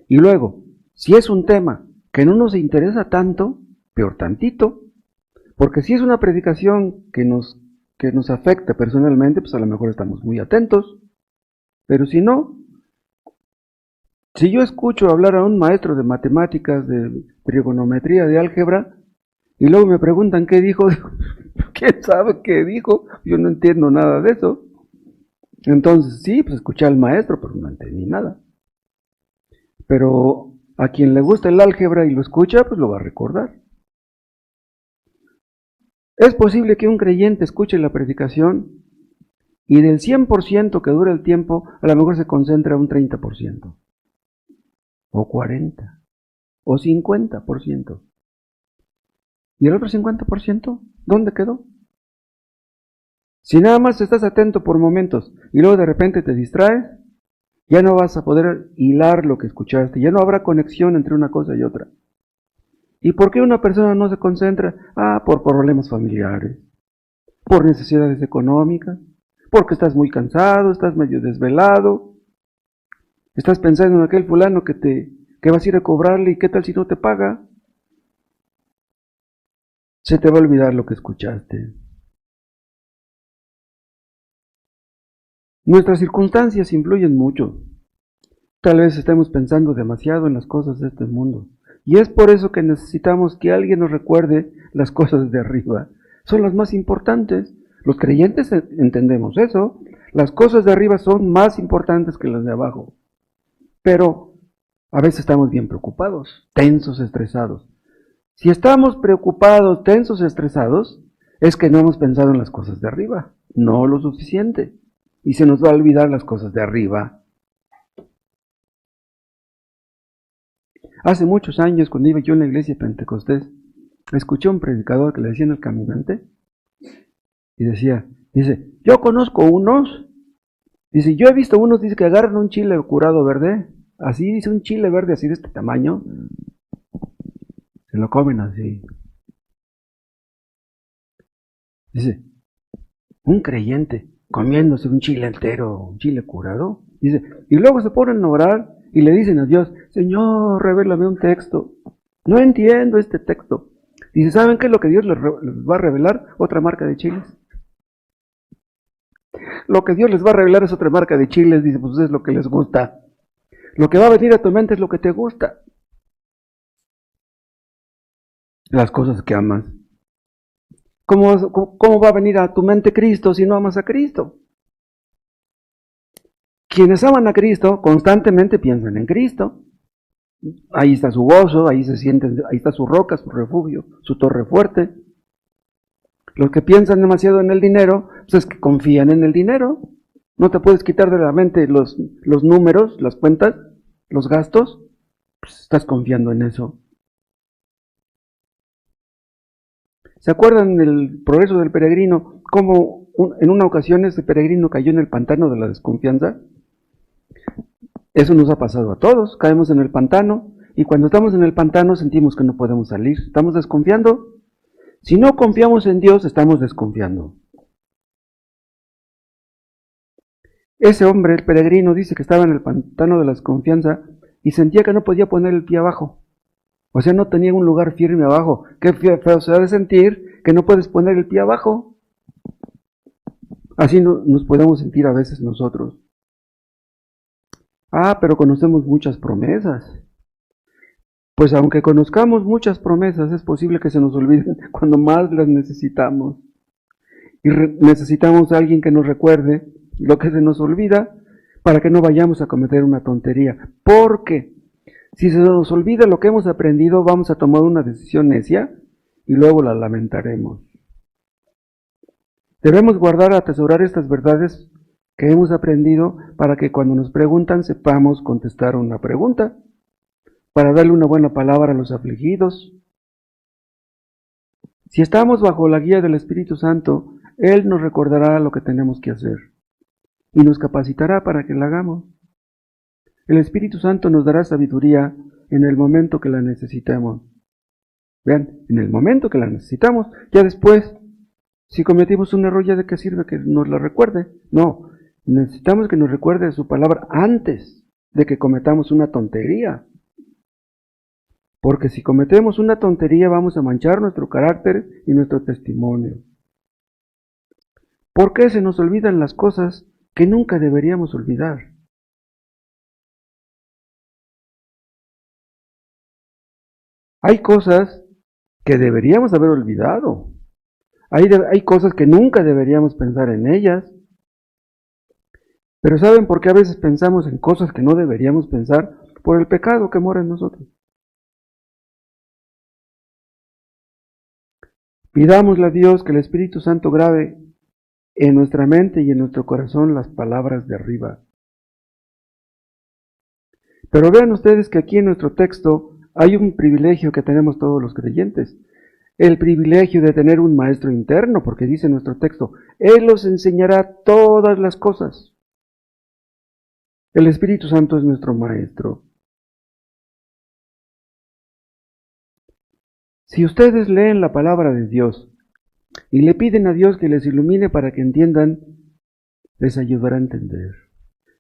Y luego, si es un tema que no nos interesa tanto, peor tantito, porque si es una predicación que nos afecta personalmente, pues a lo mejor estamos muy atentos, pero si no, si yo escucho hablar a un maestro de matemáticas, de trigonometría, de álgebra, y luego me preguntan qué dijo, ¿quién sabe qué dijo? Yo no entiendo nada de eso. Entonces sí, pues escuché al maestro, pero no entendí nada. Pero a quien le gusta el álgebra y lo escucha, pues lo va a recordar. Es posible que un creyente escuche la predicación y del 100% que dura el tiempo, a lo mejor se concentra un 30%, o 40%, o 50%. ¿Y el otro 50%? ¿Dónde quedó? Si nada más estás atento por momentos y luego de repente te distraes, ya no vas a poder hilar lo que escuchaste, ya no habrá conexión entre una cosa y otra. ¿Y por qué una persona no se concentra? Por problemas familiares, por necesidades económicas, porque estás muy cansado, estás medio desvelado, estás pensando en aquel fulano que vas a ir a cobrarle y qué tal si no te paga. Se te va a olvidar lo que escuchaste. Nuestras circunstancias influyen mucho. Tal vez estemos pensando demasiado en las cosas de este mundo. Y es por eso que necesitamos que alguien nos recuerde las cosas de arriba. Son las más importantes. Los creyentes entendemos eso. Las cosas de arriba son más importantes que las de abajo. Pero a veces estamos bien preocupados, tensos, estresados. Si estamos preocupados, tensos, estresados, es que no hemos pensado en las cosas de arriba. No lo suficiente. Y se nos va a olvidar las cosas de arriba. Hace muchos años, cuando iba yo en la iglesia de Pentecostés, escuché a un predicador que le decían el caminante, y dice, yo conozco unos, dice, yo he visto unos, dice que agarran un chile curado verde, así, dice, un chile verde así de este tamaño, se lo comen así. Dice, un creyente comiéndose un chile entero, un chile curado, dice, y luego se ponen a orar y le dicen a Dios, Señor, revélame un texto. No entiendo este texto. Dice, ¿saben qué es lo que Dios les va a revelar? Otra marca de chiles. Lo que Dios les va a revelar es otra marca de chiles, dice, pues es lo que les gusta. Lo que va a venir a tu mente es lo que te gusta. Las cosas que amas. ¿Cómo va a venir a tu mente Cristo si no amas a Cristo? Quienes aman a Cristo constantemente piensan en Cristo. Ahí está su gozo, ahí se sienten, ahí está su roca, su refugio, su torre fuerte. Los que piensan demasiado en el dinero, pues es que confían en el dinero. No te puedes quitar de la mente los números, las cuentas, los gastos, pues estás confiando en eso. ¿Se acuerdan del progreso del peregrino? Cómo en una ocasión ese peregrino cayó en el pantano de la desconfianza. Eso nos ha pasado a todos, caemos en el pantano y cuando estamos en el pantano sentimos que no podemos salir, estamos desconfiando. Si no confiamos en Dios, estamos desconfiando. Ese hombre, el peregrino, dice que estaba en el pantano de la desconfianza y sentía que no podía poner el pie abajo. O sea, no tenía un lugar firme abajo. Qué feo se ha de sentir que no puedes poner el pie abajo. Así nos podemos sentir a veces nosotros. Pero conocemos muchas promesas. Pues aunque conozcamos muchas promesas, es posible que se nos olviden cuando más las necesitamos. Y necesitamos a alguien que nos recuerde lo que se nos olvida para que no vayamos a cometer una tontería. Porque si se nos olvida lo que hemos aprendido, vamos a tomar una decisión necia y luego la lamentaremos. Debemos guardar, atesorar estas verdades que hemos aprendido para que cuando nos preguntan sepamos contestar una pregunta, para darle una buena palabra a los afligidos. Si estamos bajo la guía del Espíritu Santo, Él nos recordará lo que tenemos que hacer y nos capacitará para que la hagamos. El Espíritu Santo nos dará sabiduría en el momento que la necesitemos. Vean, en el momento que la necesitamos, ya después, si cometimos un error, ¿ya de qué sirve que nos la recuerde? No, necesitamos que nos recuerde su palabra antes de que cometamos una tontería. Porque si cometemos una tontería vamos a manchar nuestro carácter y nuestro testimonio. ¿Por qué se nos olvidan las cosas que nunca deberíamos olvidar? Hay cosas que deberíamos haber olvidado. Hay cosas que nunca deberíamos pensar en ellas. Pero ¿saben por qué a veces pensamos en cosas que no deberíamos pensar? Por el pecado que mora en nosotros. Pidámosle a Dios que el Espíritu Santo grabe en nuestra mente y en nuestro corazón las palabras de arriba. Pero vean ustedes que aquí en nuestro texto hay un privilegio que tenemos todos los creyentes. El privilegio de tener un maestro interno, porque dice nuestro texto, Él os enseñará todas las cosas. El Espíritu Santo es nuestro maestro. Si ustedes leen la palabra de Dios y le piden a Dios que les ilumine para que entiendan, les ayudará a entender.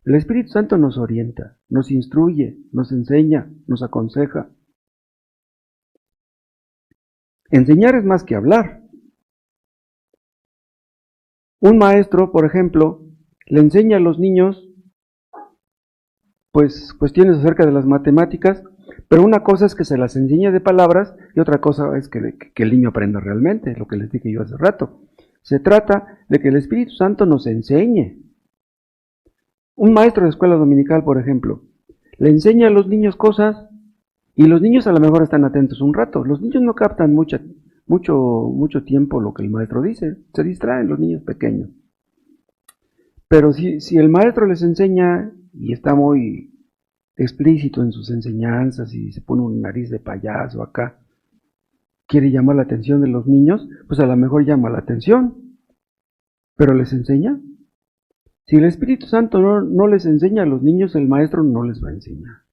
El Espíritu Santo nos orienta, nos instruye, nos enseña, nos aconseja. Enseñar es más que hablar. Un maestro, por ejemplo, le enseña a los niños pues cuestiones acerca de las matemáticas, pero una cosa es que se las enseñe de palabras y otra cosa es que el niño aprenda realmente, lo que les dije yo hace rato. Se trata de que el Espíritu Santo nos enseñe. Un maestro de escuela dominical, por ejemplo, le enseña a los niños cosas y los niños a lo mejor están atentos un rato. Los niños no captan mucho tiempo lo que el maestro dice, se distraen los niños pequeños. Pero si el maestro les enseña y está muy explícito en sus enseñanzas y se pone un nariz de payaso acá, quiere llamar la atención de los niños, pues a lo mejor llama la atención, pero ¿les enseña? Si el Espíritu Santo no les enseña a los niños, el maestro no les va a enseñar.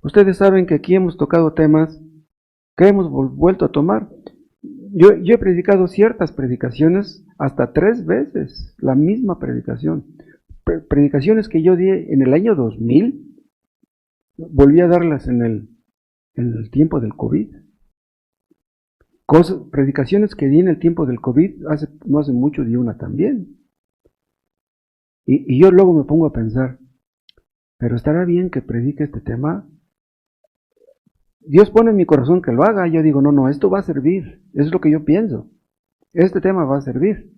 Ustedes saben que aquí hemos tocado temas que hemos vuelto a tomar. Yo he predicado ciertas predicaciones hasta 3 veces, la misma predicación. Predicaciones que yo di en el año 2000, volví a darlas en el tiempo del COVID. Predicaciones que di en el tiempo del COVID, no hace mucho di una también. Y yo luego me pongo a pensar, ¿pero estará bien que predique este tema? Dios pone en mi corazón que lo haga, yo digo, no, esto va a servir, es lo que yo pienso, este tema va a servir.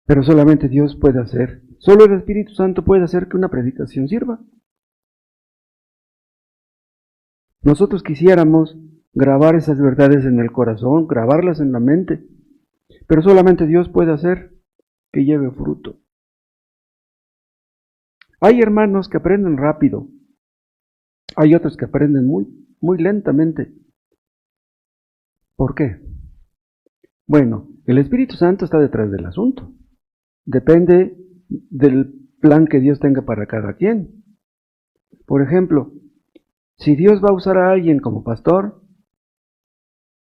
Pero solamente Dios puede hacer, solo el Espíritu Santo puede hacer que una predicación sirva. Nosotros quisiéramos grabar esas verdades en el corazón, grabarlas en la mente, pero solamente Dios puede hacer que lleve fruto. Hay hermanos que aprenden rápido, hay otros que aprenden muy lentamente. ¿Por qué? Bueno, el Espíritu Santo está detrás del asunto. Depende del plan que Dios tenga para cada quien. Por ejemplo, si Dios va a usar a alguien como pastor,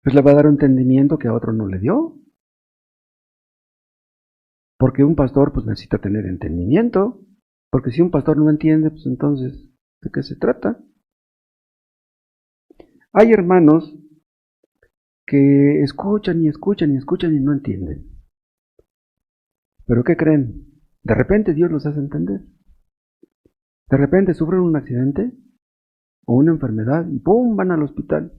pues le va a dar un entendimiento que a otro no le dio. Porque un pastor pues necesita tener entendimiento. Porque si un pastor no entiende, pues entonces, ¿de qué se trata? Hay hermanos que escuchan y no entienden. ¿Pero qué creen? De repente Dios los hace entender. De repente sufren un accidente o una enfermedad y ¡pum! Van al hospital.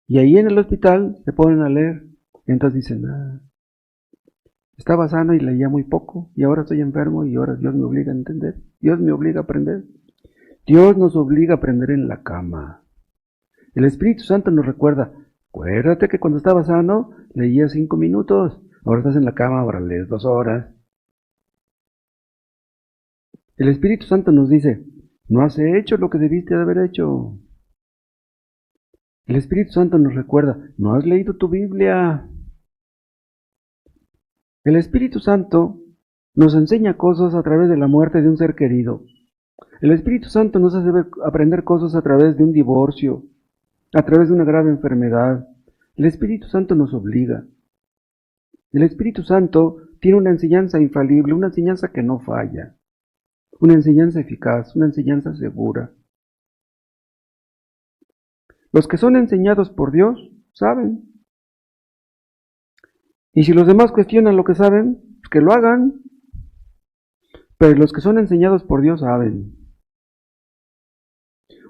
Y ahí en el hospital se ponen a leer. Y entonces dicen, estaba sano y leía muy poco y ahora estoy enfermo y ahora Dios me obliga a entender. Dios me obliga a aprender. Dios nos obliga a aprender en la cama. El Espíritu Santo nos recuerda, acuérdate que cuando estabas sano leías 5 minutos. Ahora estás en la cama, ahora lees 2 horas. El Espíritu Santo nos dice, no has hecho lo que debiste de haber hecho. El Espíritu Santo nos recuerda, no has leído tu Biblia. El Espíritu Santo nos enseña cosas a través de la muerte de un ser querido. El Espíritu Santo nos hace aprender cosas a través de un divorcio, a través de una grave enfermedad. El Espíritu Santo nos obliga. El Espíritu Santo tiene una enseñanza infalible, una enseñanza que no falla, una enseñanza eficaz, una enseñanza segura. Los que son enseñados por Dios saben. Y si los demás cuestionan lo que saben, pues que lo hagan. Pero los que son enseñados por Dios saben.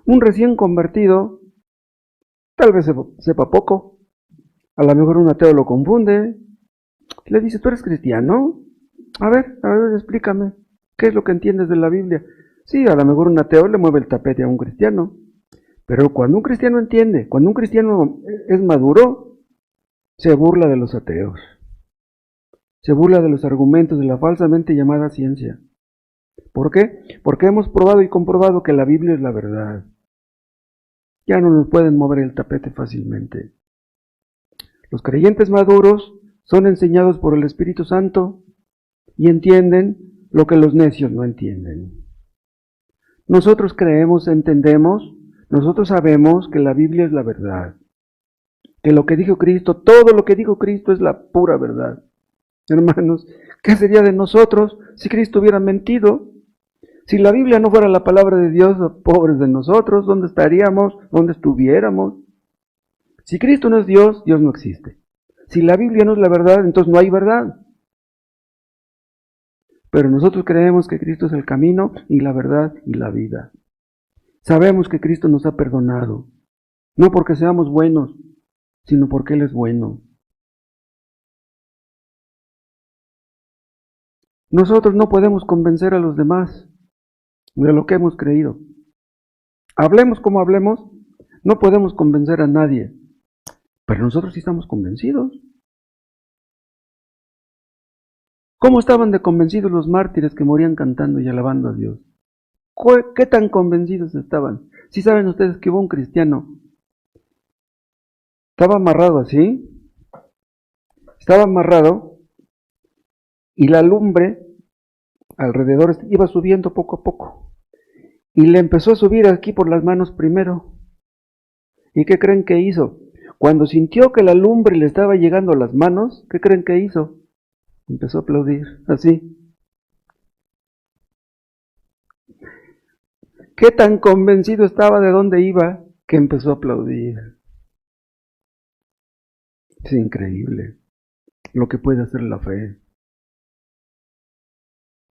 Un recién convertido tal vez sepa poco. A lo mejor un ateo lo confunde. Le dice, ¿tú eres cristiano? A ver, explícame. ¿Qué es lo que entiendes de la Biblia? Sí, a lo mejor un ateo le mueve el tapete a un cristiano. Pero cuando un cristiano entiende, cuando un cristiano es maduro, se burla de los ateos. Se burla de los argumentos de la falsamente llamada ciencia. ¿Por qué? Porque hemos probado y comprobado que la Biblia es la verdad. Ya no nos pueden mover el tapete fácilmente. Los creyentes maduros son enseñados por el Espíritu Santo y entienden lo que los necios no entienden. Nosotros creemos, entendemos, nosotros sabemos que la Biblia es la verdad. Que lo que dijo Cristo, todo lo que dijo Cristo es la pura verdad. Hermanos, ¿qué sería de nosotros si Cristo hubiera mentido? Si la Biblia no fuera la palabra de Dios, pobres de nosotros, ¿dónde estaríamos? ¿Dónde estuviéramos? Si Cristo no es Dios, Dios no existe. Si la Biblia no es la verdad, entonces no hay verdad. Pero nosotros creemos que Cristo es el camino y la verdad y la vida. Sabemos que Cristo nos ha perdonado, no porque seamos buenos, sino porque Él es bueno. Nosotros no podemos convencer a los demás de lo que hemos creído. Hablemos como hablemos, no podemos convencer a nadie, pero nosotros sí estamos convencidos. ¿Cómo estaban de convencidos los mártires que morían cantando y alabando a Dios? ¿Qué tan convencidos estaban? Si saben ustedes que hubo un cristiano, estaba amarrado así, estaba amarrado y la lumbre alrededor iba subiendo poco a poco. Y le empezó a subir aquí por las manos primero. ¿Y qué creen que hizo? Cuando sintió que la lumbre le estaba llegando a las manos, ¿qué creen que hizo? Empezó a aplaudir, así. ¿Qué tan convencido estaba de dónde iba que empezó a aplaudir? Es increíble lo que puede hacer la fe.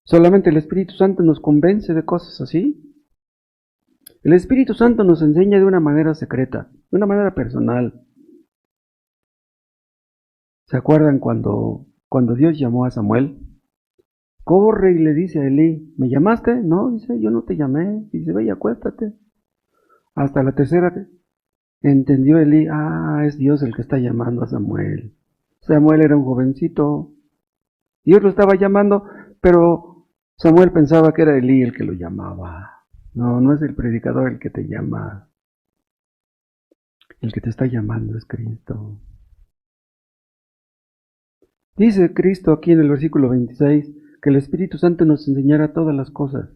Solamente el Espíritu Santo nos convence de cosas así. El Espíritu Santo nos enseña de una manera secreta, de una manera personal. ¿Se acuerdan cuando Dios llamó a Samuel? Corre y le dice a Elí, ¿me llamaste? No, dice, yo no te llamé. Dice, ve y acuéstate. Hasta la tercera entendió Elí, es Dios el que está llamando a Samuel. Samuel era un jovencito. Dios lo estaba llamando, pero Samuel pensaba que era Elí el que lo llamaba. No, no es el predicador el que te llama. El que te está llamando es Cristo. Dice Cristo aquí en el versículo 26 que el Espíritu Santo nos enseñará todas las cosas.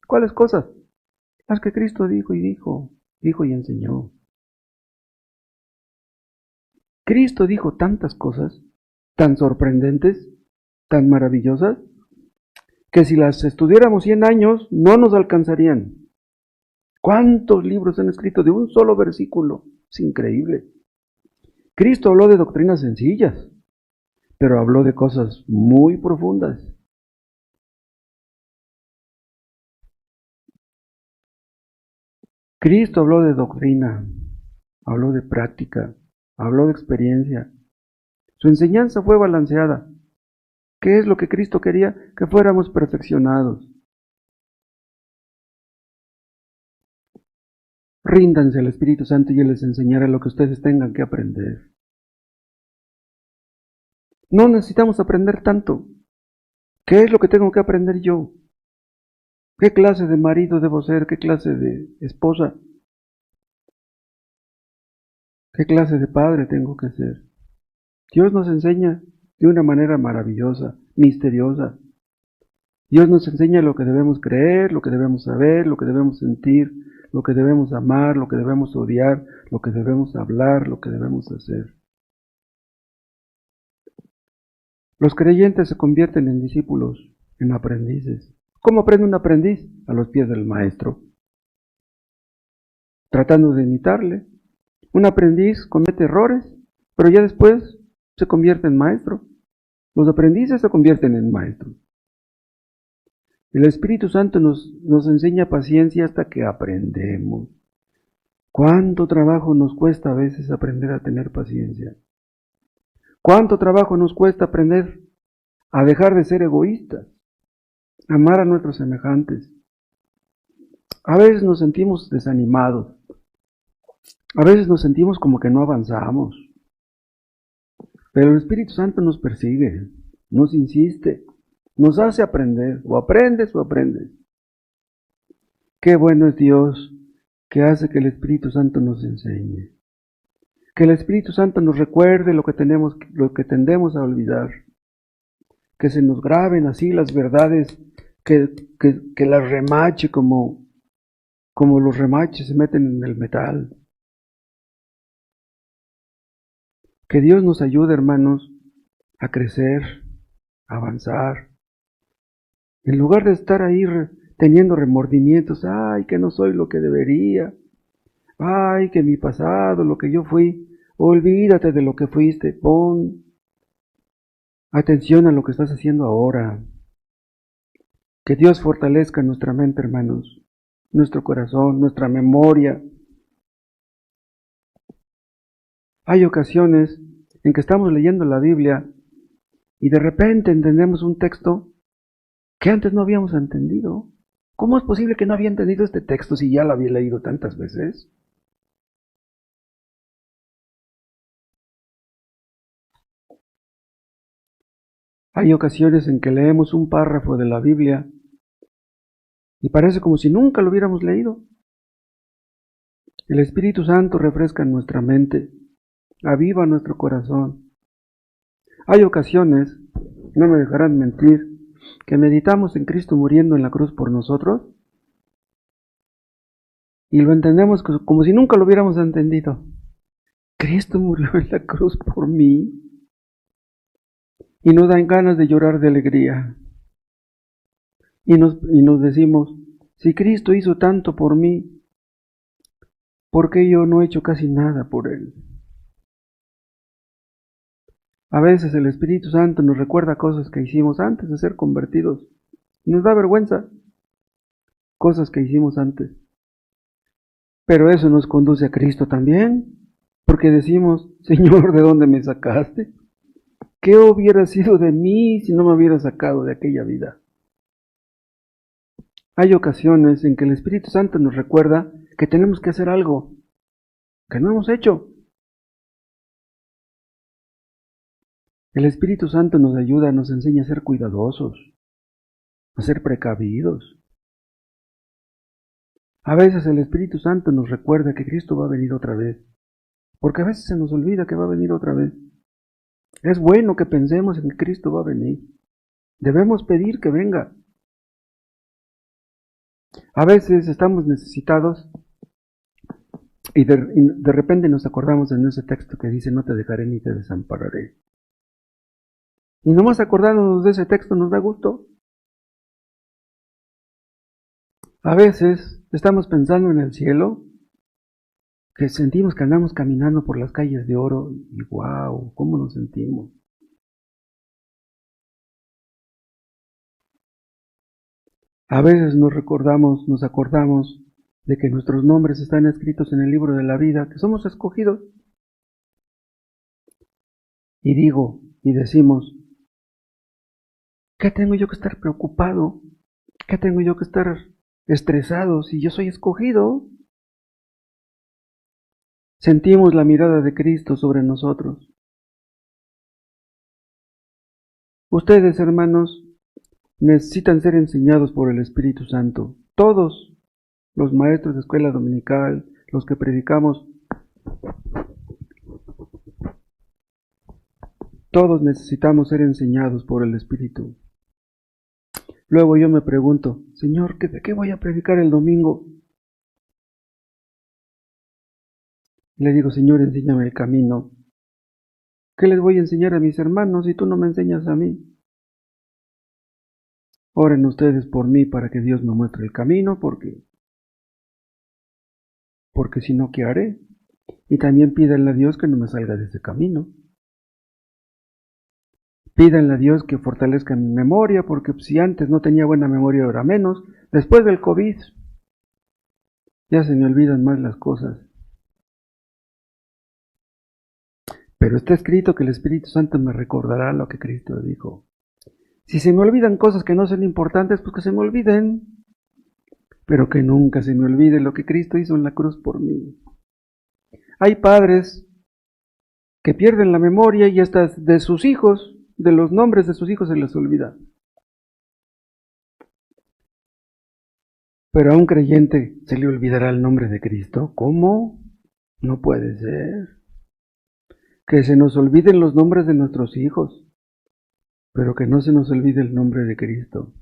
¿Cuáles cosas? Las que Cristo dijo y enseñó. Cristo dijo tantas cosas, tan sorprendentes, tan maravillosas, que si las estudiáramos 100 años no nos alcanzarían. ¿Cuántos libros han escrito de un solo versículo? Es increíble. Cristo habló de doctrinas sencillas, pero habló de cosas muy profundas. Cristo habló de doctrina, habló de práctica, habló de experiencia. Su enseñanza fue balanceada. ¿Qué es lo que Cristo quería? Que fuéramos perfeccionados. Ríndanse al Espíritu Santo y Él les enseñará lo que ustedes tengan que aprender. No necesitamos aprender tanto. ¿Qué es lo que tengo que aprender yo? ¿Qué clase de marido debo ser? ¿Qué clase de esposa? ¿Qué clase de padre tengo que ser? Dios nos enseña de una manera maravillosa, misteriosa. Dios nos enseña lo que debemos creer, lo que debemos saber, lo que debemos sentir, lo que debemos amar, lo que debemos odiar, lo que debemos hablar, lo que debemos hacer. Los creyentes se convierten en discípulos, en aprendices. ¿Cómo aprende un aprendiz? A los pies del maestro, tratando de imitarle. Un aprendiz comete errores, pero ya después se convierte en maestro. Los aprendices se convierten en maestros. El Espíritu Santo nos enseña paciencia hasta que aprendemos. ¿Cuánto trabajo nos cuesta a veces aprender a tener paciencia? ¿Cuánto trabajo nos cuesta aprender a dejar de ser egoístas? Amar a nuestros semejantes. A veces nos sentimos desanimados. A veces nos sentimos como que no avanzamos. Pero el Espíritu Santo nos persigue, nos insiste, nos hace aprender. O aprendes o aprendes. Qué bueno es Dios que hace que el Espíritu Santo nos enseñe. Que el Espíritu Santo nos recuerde lo que tendemos a olvidar. Que se nos graben así las verdades, que las remache como los remaches se meten en el metal. Que Dios nos ayude, hermanos, a crecer, a avanzar. En lugar de estar ahí teniendo remordimientos, ay, que no soy lo que debería, ay, que mi pasado, lo que yo fui, olvídate de lo que fuiste, pon atención a lo que estás haciendo ahora. Que Dios fortalezca nuestra mente, hermanos, nuestro corazón, nuestra memoria. Hay ocasiones en que estamos leyendo la Biblia y de repente entendemos un texto que antes no habíamos entendido. ¿Cómo es posible que no había entendido este texto si ya lo había leído tantas veces? Hay ocasiones en que leemos un párrafo de la Biblia y parece como si nunca lo hubiéramos leído. El Espíritu Santo refresca nuestra mente, aviva nuestro corazón. Hay ocasiones, no me dejarán mentir, que meditamos en Cristo muriendo en la cruz por nosotros y lo entendemos como si nunca lo hubiéramos entendido. Cristo murió en la cruz por mí y nos dan ganas de llorar de alegría. Y nos decimos, si Cristo hizo tanto por mí, ¿por qué yo no he hecho casi nada por Él? A veces el Espíritu Santo nos recuerda cosas que hicimos antes de ser convertidos. Nos da vergüenza cosas que hicimos antes. Pero eso nos conduce a Cristo también, porque decimos, Señor, ¿de dónde me sacaste? ¿Qué hubiera sido de mí si no me hubiera sacado de aquella vida? Hay ocasiones en que el Espíritu Santo nos recuerda que tenemos que hacer algo que no hemos hecho. El Espíritu Santo nos ayuda, nos enseña a ser cuidadosos, a ser precavidos. A veces el Espíritu Santo nos recuerda que Cristo va a venir otra vez, porque a veces se nos olvida que va a venir otra vez. Es bueno que pensemos en que Cristo va a venir. Debemos pedir que venga. A veces estamos necesitados y de repente nos acordamos en ese texto que dice, no te dejaré ni te desampararé. Y nomás acordándonos de ese texto nos da gusto. A veces estamos pensando en el cielo, que sentimos que andamos caminando por las calles de oro y wow, ¿cómo nos sentimos? A veces nos acordamos de que nuestros nombres están escritos en el libro de la vida, que somos escogidos. Y decimos, ¿qué tengo yo que estar preocupado? ¿Qué tengo yo que estar estresado si yo soy escogido? Sentimos la mirada de Cristo sobre nosotros. Ustedes, hermanos, necesitan ser enseñados por el Espíritu Santo. Todos los maestros de escuela dominical, los que predicamos, todos necesitamos ser enseñados por el Espíritu. Luego yo me pregunto, Señor, ¿de qué voy a predicar el domingo? Le digo, Señor, enséñame el camino. ¿Qué les voy a enseñar a mis hermanos si tú no me enseñas a mí? Oren ustedes por mí para que Dios me muestre el camino, porque si no, ¿qué haré? Y también pídanle a Dios que no me salga de ese camino. Pídanle a Dios que fortalezca mi memoria, porque si antes no tenía buena memoria, ahora menos. Después del COVID, ya se me olvidan más las cosas. Pero está escrito que el Espíritu Santo me recordará lo que Cristo dijo. Si se me olvidan cosas que no son importantes, pues que se me olviden. Pero que nunca se me olvide lo que Cristo hizo en la cruz por mí. Hay padres que pierden la memoria y hasta de sus hijos, de los nombres de sus hijos se les olvida. Pero a un creyente se le olvidará el nombre de Cristo. ¿Cómo? No puede ser. Que se nos olviden los nombres de nuestros hijos, pero que no se nos olvide el nombre de Cristo.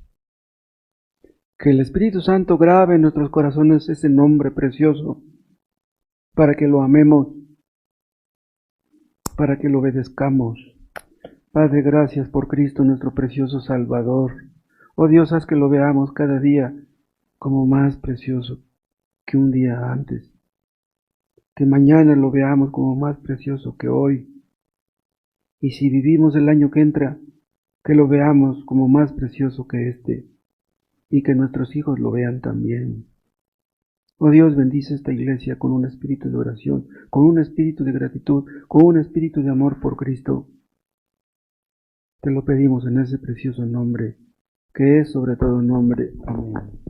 Que el Espíritu Santo grabe en nuestros corazones ese nombre precioso, para que lo amemos, para que lo obedezcamos. Padre, gracias por Cristo, nuestro precioso Salvador. Oh Dios, haz que lo veamos cada día como más precioso que un día antes. Que mañana lo veamos como más precioso que hoy. Y si vivimos el año que entra, que lo veamos como más precioso que este. Y que nuestros hijos lo vean también. Oh Dios, bendice esta iglesia con un espíritu de oración, con un espíritu de gratitud, con un espíritu de amor por Cristo. Te lo pedimos en ese precioso nombre, que es sobre todo nombre. Amén.